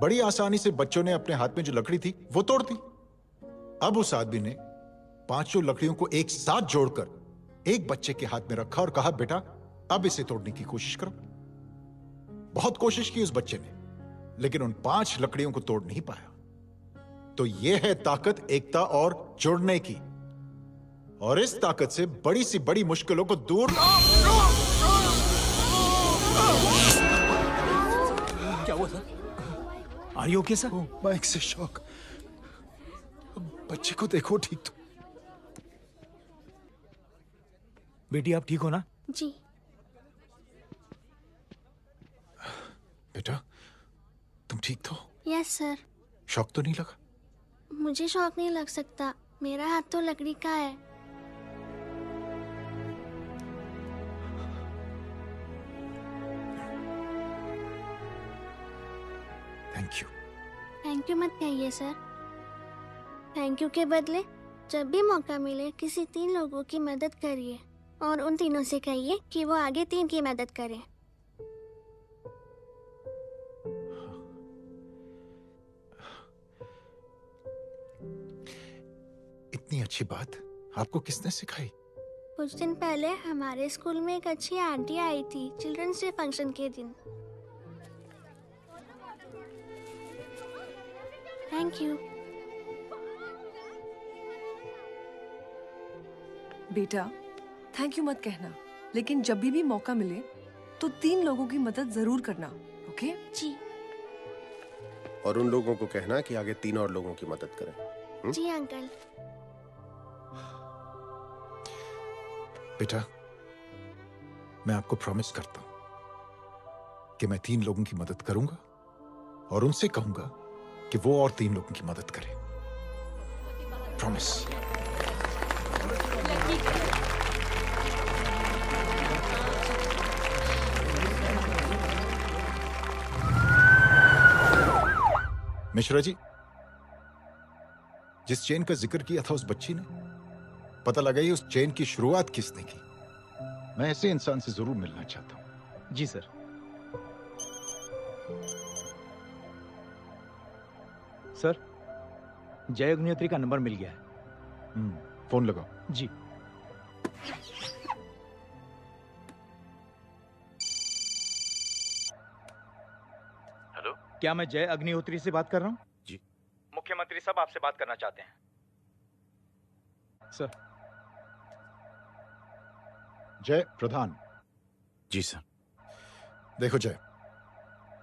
बड़ी आसानी से बच्चों ने अपने हाथ में जो लकड़ी थी वो तोड़ दी। अब उस आदमी ने 5 लकड़ियों को एक साथ जोड़कर एक बच्चे के हाथ में रखा और कहा, बेटा अब इसे तोड़ने की कोशिश करो। बहुत कोशिश की उस बच्चे ने, लेकिन उन 5 लकड़ियों को तोड़ नहीं पाया। तो यह है ताकत एकता और जुड़ने की, और इस ताकत से बड़ी सी बड़ी मुश्किलों को दूर। क्या हुआ sir? Are you okay sir? Mic से शॉक। बच्चे को देखो ठीक तो। बेटी आप ठीक हो ना? जी। बेटा तुम ठीक तो? Yes sir. शॉक तो नहीं लगा? मुझे शौक नहीं लग सकता, मेरा हाथ तो लकड़ी का है। Thank you. थैंक यू मत कहिए सर। थैंक यू के बदले जब भी मौका मिले किसी 3 लोगों की मदद करिए, और उन तीनों से कहिए कि वो आगे 3 की मदद करें। इतनी अच्छी बात आपको किसने सिखाई? कुछ दिन पहले हमारे स्कूल में एक अच्छी आंटी आई थी चिल्ड्रंस डे फंक्शन के दिन। Thank you. बेटा थैंक यू मत कहना, लेकिन जब भी मौका मिले तो 3 लोगों की मदद जरूर करना, ओके? जी। और उन लोगों को कहना कि आगे 3 और लोगों की मदद करें। जी अंकल। बेटा मैं आपको प्रॉमिस करता हूं कि मैं 3 लोगों की मदद करूंगा और उनसे कहूंगा कि वो और 3 लोगों की मदद करें। प्रॉमिस। मिश्रा जी, जिस चेन का जिक्र किया था उस बच्ची ने, पता लगा ही उस चेन की शुरुआत किसने की। मैं ऐसे इंसान से जरूर मिलना चाहता हूं। जी सर। सर जय अग्निहोत्री का नंबर मिल गया है। फोन लगाओ। जी। हेलो, क्या मैं जय अग्निहोत्री से बात कर रहा हूँ? जी। मुख्यमंत्री साहब आपसे बात करना चाहते हैं सर। जय प्रधान। जी सर। देखो जय,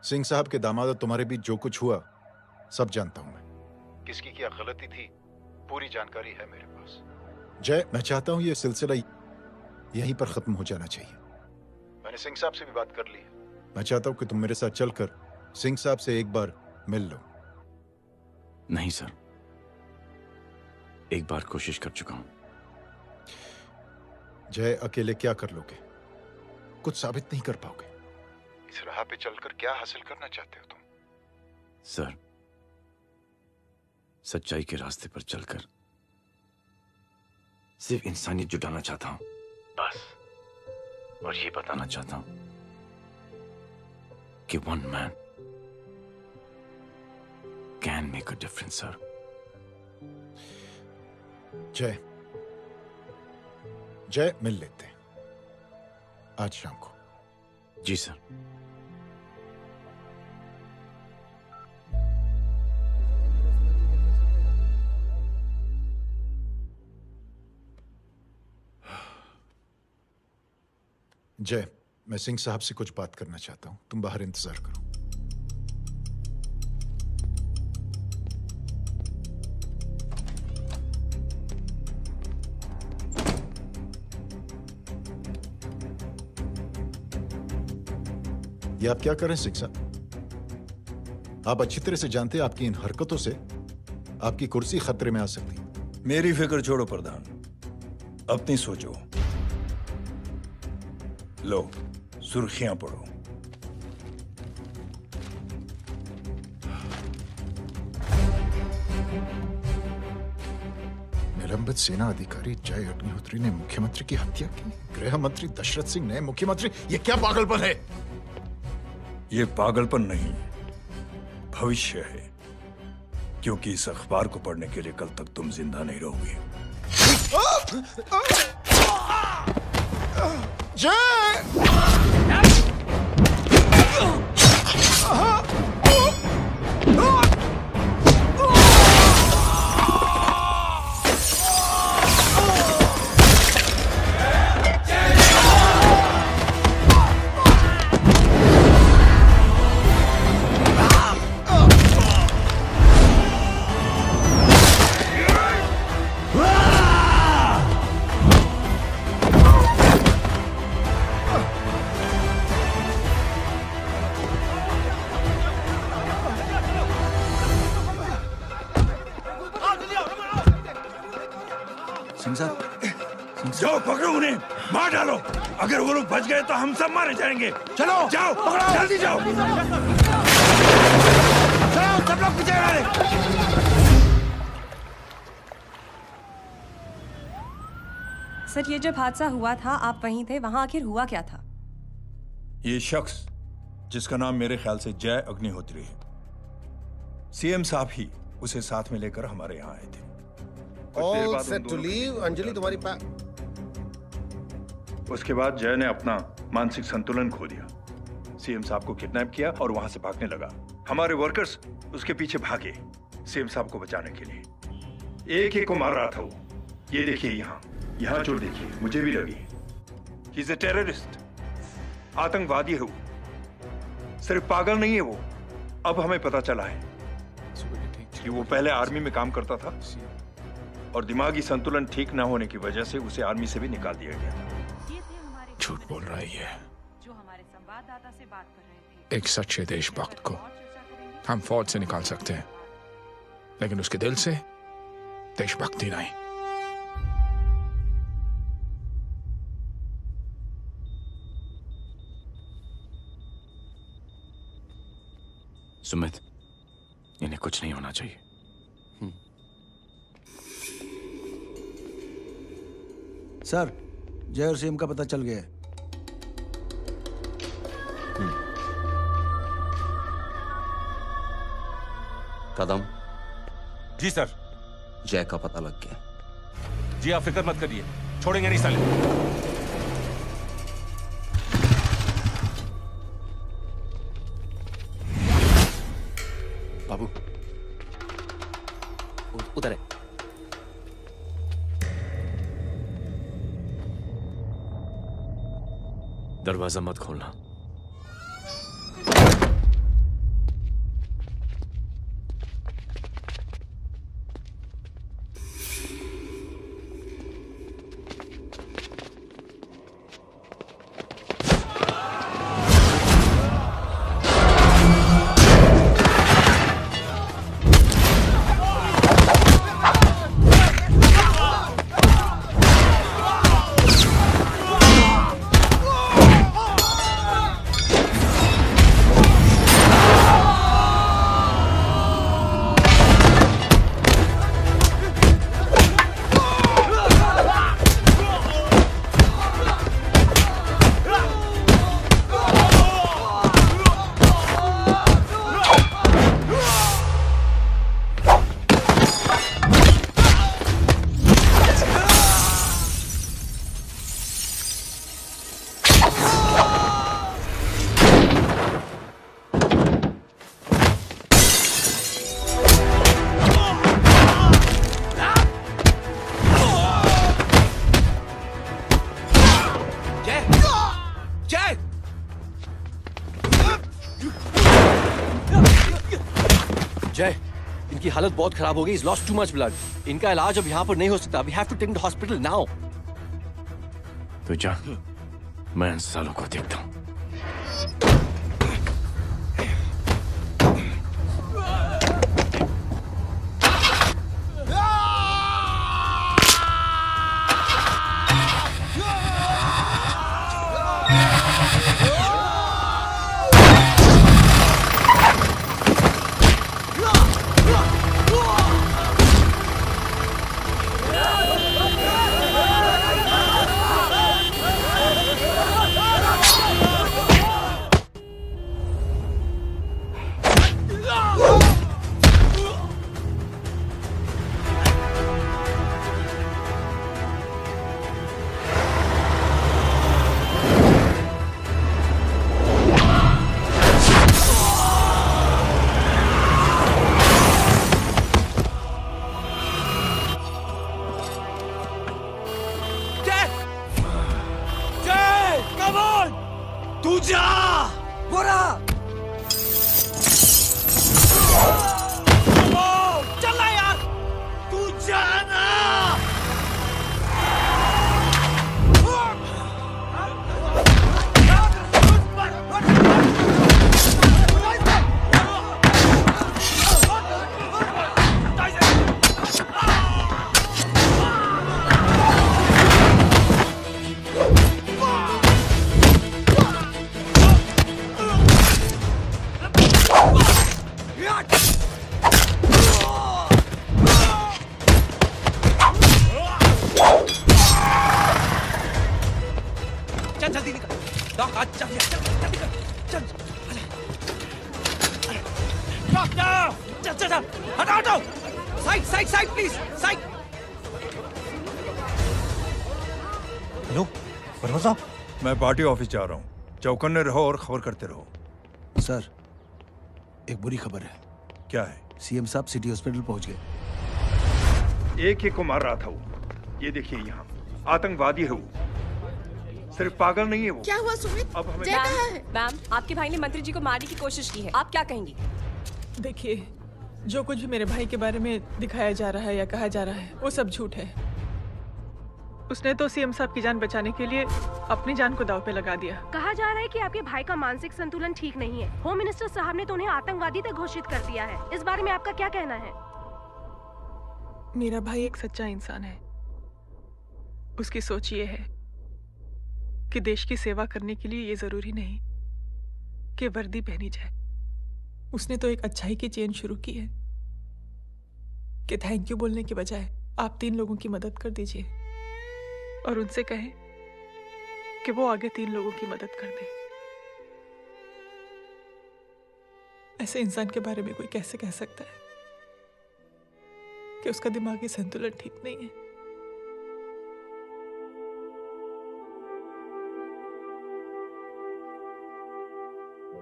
सिंह साहब के दामाद और तुम्हारे बीच जो कुछ हुआ सब जानता हूं मैं। किसकी क्या गलती थी पूरी जानकारी है मेरे पास। जय मैं चाहता हूं ये सिलसिला यहीं पर खत्म हो जाना चाहिए। मैंने सिंह साहब से भी बात कर ली है। मैं चाहता हूं कि तुम मेरे साथ चलकर सिंह साहब से एक बार मिल लो। नहीं सर, एक बार कोशिश कर चुका हूं। जय अकेले क्या कर लोगे? कुछ साबित नहीं कर पाओगे। इस राह पे चलकर क्या हासिल करना चाहते हो तुम? सर, सच्चाई के रास्ते पर चलकर सिर्फ इंसानियत जुटाना चाहता हूं बस। और ये बताना चाहता हूं कि one man can make a difference sir. जय जय मिल लेते हैं आज शाम को। जी सर। जय मैं सिंह साहब से कुछ बात करना चाहता हूं, तुम बाहर इंतजार करो। ये आप क्या कर रहे हैं सिंह साहब? आप अच्छी तरह से जानते हैं आपकी इन हरकतों से आपकी कुर्सी खतरे में आ सकती है। मेरी फिक्र छोड़ो प्रधान, अपनी सोचो। लो सुर्खियां पढ़ो। निलंबित सेना अधिकारी जय अग्निहोत्री ने मुख्यमंत्री की हत्या की। गृह मंत्री दशरथ सिंह ने मुख्यमंत्री, ये क्या पागलपन है? ये पागलपन नहीं, भविष्य है, क्योंकि इस अखबार को पढ़ने के लिए कल तक तुम जिंदा नहीं रहोगे। जाओ पकड़ो उन्हें, मार डालो। अगर वो लोग बच गए तो हम सब मारे जाएंगे। चलो जाओ, पकड़ो, जल्दी जाओ। चलो सब लोग पीछे आ रहे। सर, ये जब हादसा हुआ था आप वहीं थे, वहां आखिर हुआ क्या था? ये शख्स जिसका नाम मेरे ख्याल से जय अग्निहोत्री है, सीएम साहब ही उसे साथ में लेकर हमारे यहाँ आए थे। All set to leave. Anjali तुम्हारी उसके बाद जय ने अपना मानसिक संतुलन खो दिया, सीएम साहब को किडनैप किया और वहां से भागने लगा। हमारे वर्कर्स उसके पीछे भागे सीएम साहब को बचाने के लिए। एक एक को मार रहा था वो। ये देखिए यहाँ चोट देखिए, मुझे भी लगी। ही इज अ टेररिस्ट, आतंकवादी है वो, सिर्फ पागल नहीं है वो। अब हमें पता चला है कि वो पहले आर्मी में काम करता था और दिमागी संतुलन ठीक ना होने की वजह से उसे आर्मी से भी निकाल दिया गया। झूठ बोल रही है। जो हमारे संवाददाता से बात कर रहे थे। एक सच्चे देशभक्त को हम फौज से निकाल सकते हैं, लेकिन उसके दिल से देशभक्ति नहीं। सुमित, इन्हें कुछ नहीं होना चाहिए। सर, जय और सीएम का पता चल गया है। कदम। जी सर। जय का पता लग गया। जी आप फिक्र मत करिए, छोड़ेंगे नहीं साले। बाबू उधर है। दरवाजा मत खोलना। जय, इनकी हालत बहुत खराब हो गई। He's lost too much blood. इनका इलाज अब यहाँ पर नहीं हो सकता। We have to take him to hospital now. तो जा, मैं इन सालों को देखता हूँ। मामून तू जा। बुरा चल यार, तू जाना। चल जल्दी निकल डॉक, आज चल चल चल चल चल हटाओ हटाओ, side side side please side. Hello Verma साहब, मैं पार्टी ऑफिस जा रहा हूँ। चौकन्ने रहो और खबर करते रहो। सर, एक बुरी खबर है। क्या है? सीएम साहब सिटी हॉस्पिटल पहुंच गए। एक ही को मार रहा था वो। ये देखिए यहाँ आतंकवादी है वो, सिर्फ पागल नहीं है वो। क्या हुआ सुमित? अब हमें जय कहाँ है? मैम, आपके भाई ने मंत्री जी को मारने की कोशिश की है, आप क्या कहेंगी? देखिए, जो कुछ भी मेरे भाई के बारे में दिखाया जा रहा है या कहा जा रहा है वो सब झूठ है। उसने तो सीएम साहब की जान बचाने के लिए अपनी जान को दांव पे लगा दिया। कहा जा रहा है कि आपके भाई का मानसिक संतुलन ठीक नहीं है। होम मिनिस्टर साहब ने तो उन्हें आतंकवादी तक घोषित कर दिया है। इस बारे में आपका क्या कहना है? मेरा भाई एक सच्चा इंसान है। उसकी सोच ये है कि देश की सेवा करने के लिए ये जरूरी नहीं कि वर्दी पहनी जाए। उसने तो एक अच्छाई की चेन शुरू की है कि थैंक यू बोलने के बजाय आप 3 लोगों की मदद कर दीजिए और उनसे कहें कि वो आगे 3 लोगों की मदद कर दे। ऐसे इंसान के बारे में कोई कैसे कह सकता है कि उसका दिमागी संतुलन ठीक नहीं है?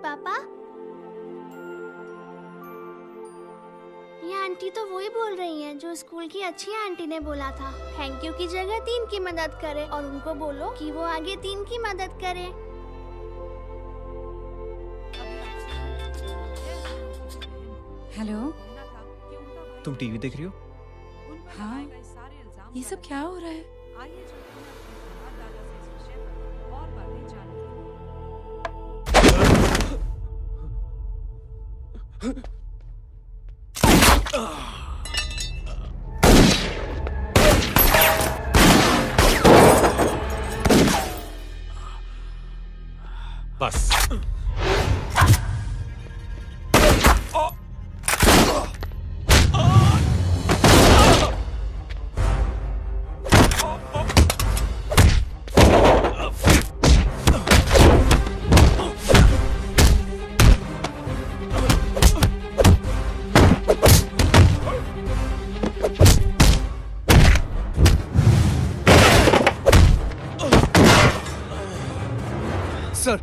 पापा, ये आंटी तो वही बोल रही हैं जो स्कूल की अच्छी आंटी ने बोला था, थैंक यू की जगह 3 की मदद करे और उनको बोलो कि वो आगे 3 की मदद करे। हेलो, तुम टीवी देख रही हो? हाँ, ये सब क्या हो रहा है? बस सर,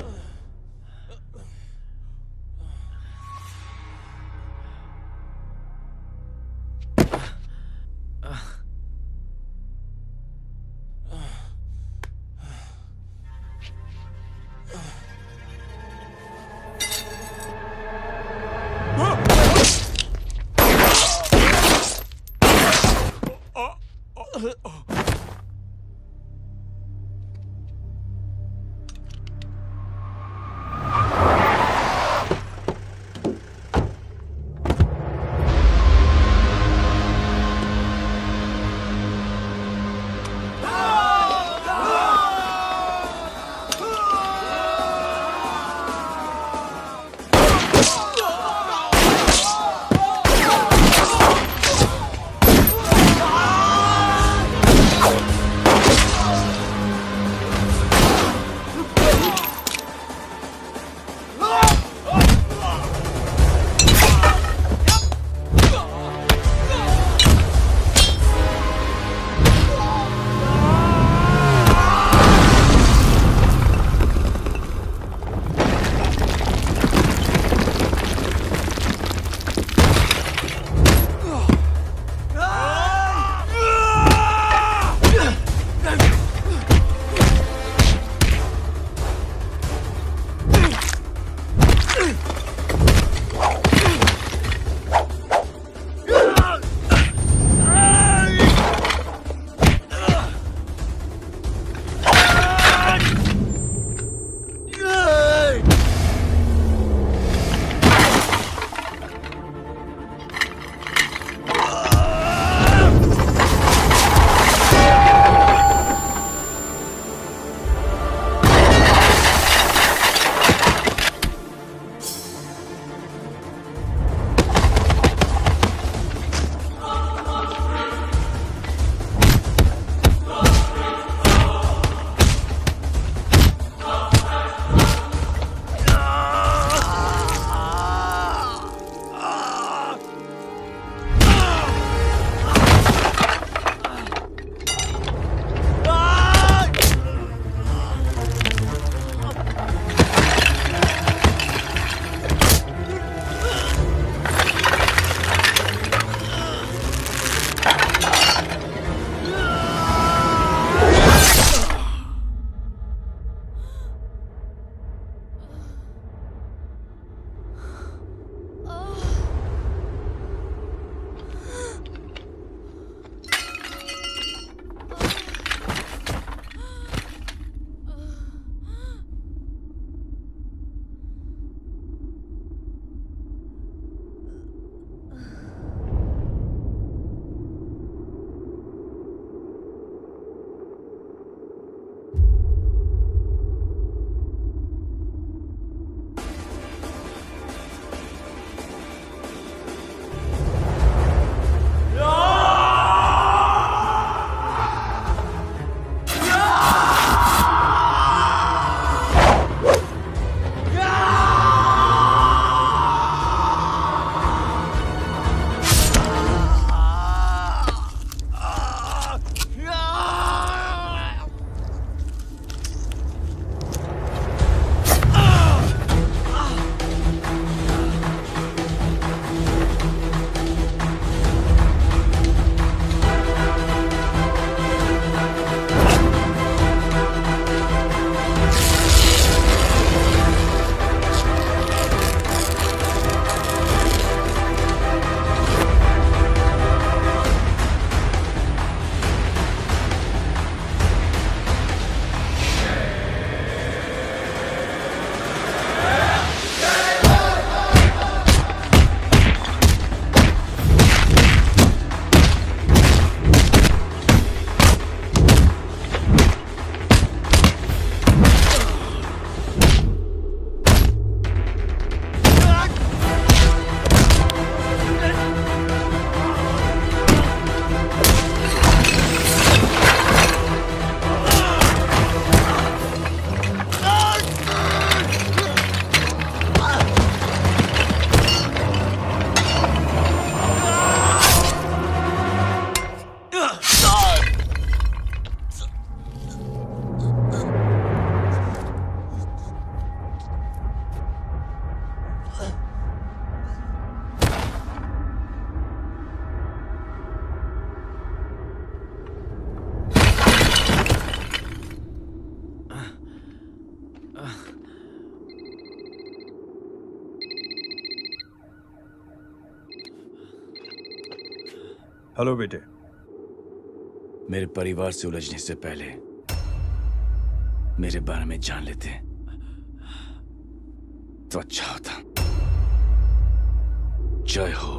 हेलो बेटे। मेरे परिवार से उलझने से पहले मेरे बारे में जान लेते तो अच्छा होता। जय हो।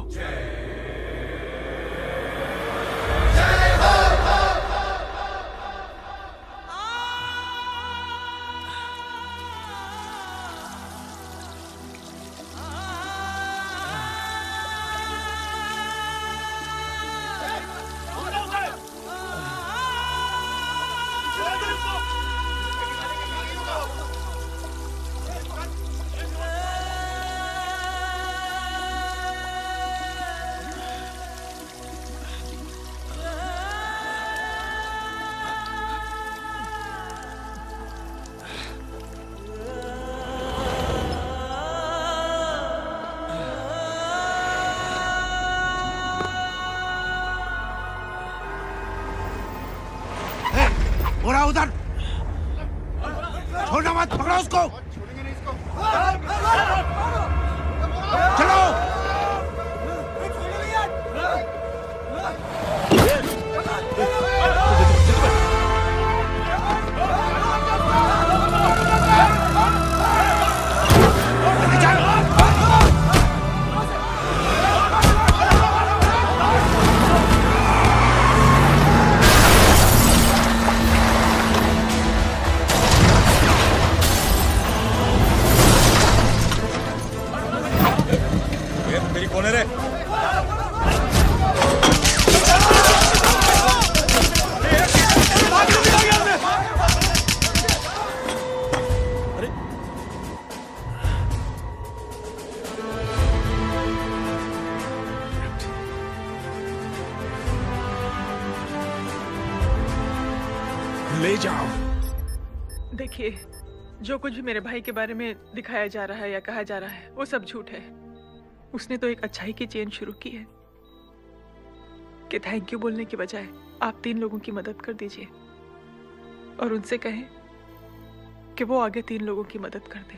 बोरा उधर, छोड़ना मत, पकड़ो उसको। चलो। तेरी कौन है रे? ले जाओ। देखिए, जो कुछ भी मेरे भाई के बारे में दिखाया जा रहा है या कहा जा रहा है वो सब झूठ है। उसने तो एक अच्छाई की चेन शुरू की है कि थैंक यू बोलने की बजाय आप 3 लोगों की मदद कर दीजिए और उनसे कहें कि वो आगे 3 लोगों की मदद कर दे।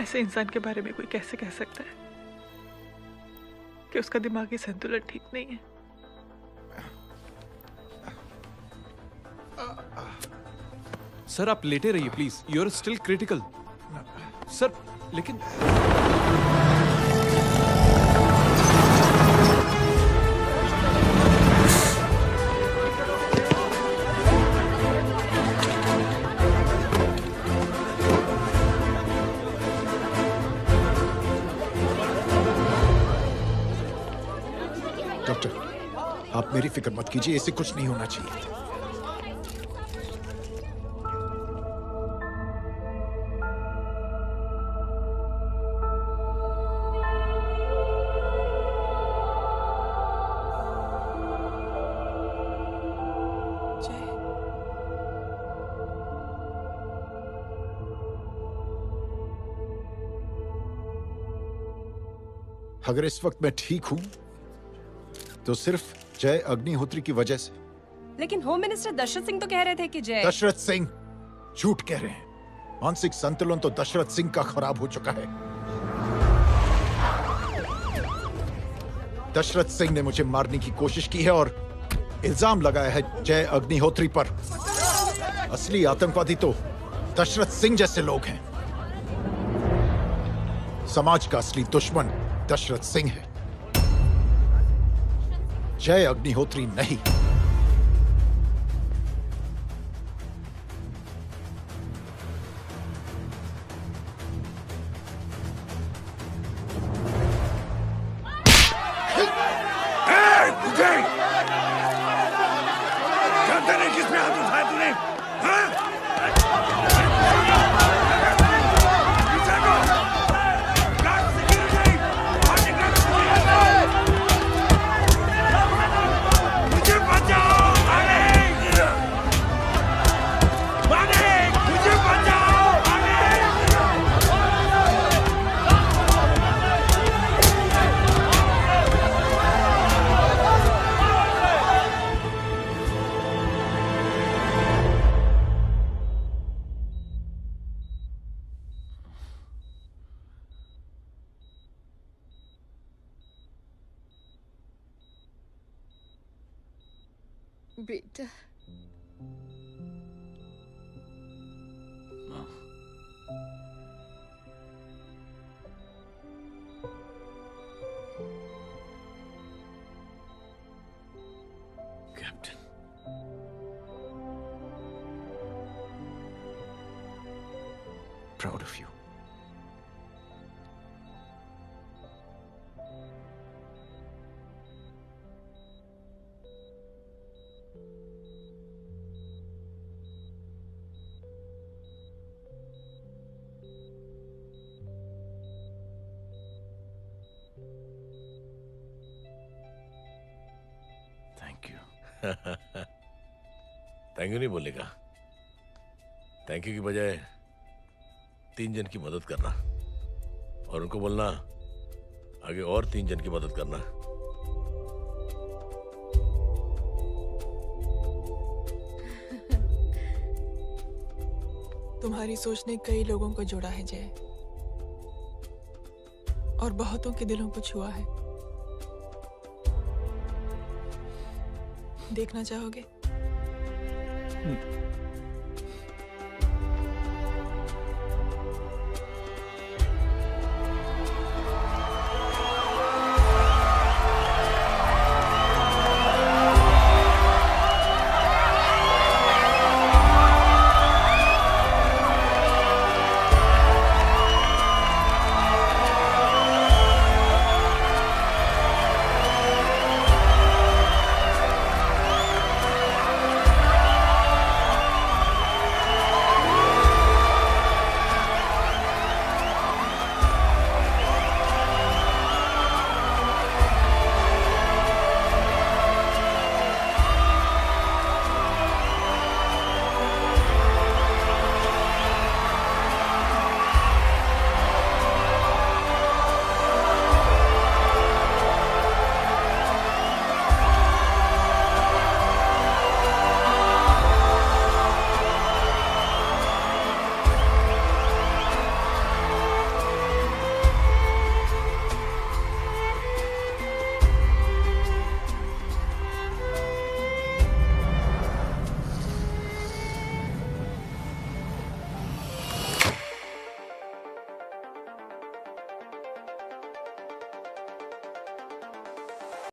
ऐसे इंसान के बारे में कोई कैसे कह सकता है कि उसका दिमागी संतुलन ठीक नहीं है? सर आप लेटे रहिए please, you are still critical. Sir लेकिन डॉक्टर, आप मेरी फिक्र मत कीजिए, इसे कुछ नहीं होना चाहिए। अगर इस वक्त मैं ठीक हूं तो सिर्फ जय अग्निहोत्री की वजह से। लेकिन होम मिनिस्टर दशरथ सिंह तो कह रहे थे कि जय। दशरथ सिंह झूठ कह रहे हैं। मानसिक संतुलन तो दशरथ सिंह का खराब हो चुका है। दशरथ सिंह ने मुझे मारने की कोशिश की है और इल्जाम लगाया है जय अग्निहोत्री पर। असली आतंकवादी तो दशरथ सिंह जैसे लोग हैं। समाज का असली दुश्मन दशरथ सिंह है, जय अग्निहोत्री नहीं। जानते नहीं किसमें हाथ उठाया तूने? बेटा captain, proud of you. Thank you. Thank you नहीं बोलेगा। थैंक यू की बजाय 3 जन की मदद करना और उनको बोलना आगे और 3 जन की मदद करना। तुम्हारी सोच ने कई लोगों को जोड़ा है जय, और बहुतों के दिलों को छुआ है। देखना चाहोगे?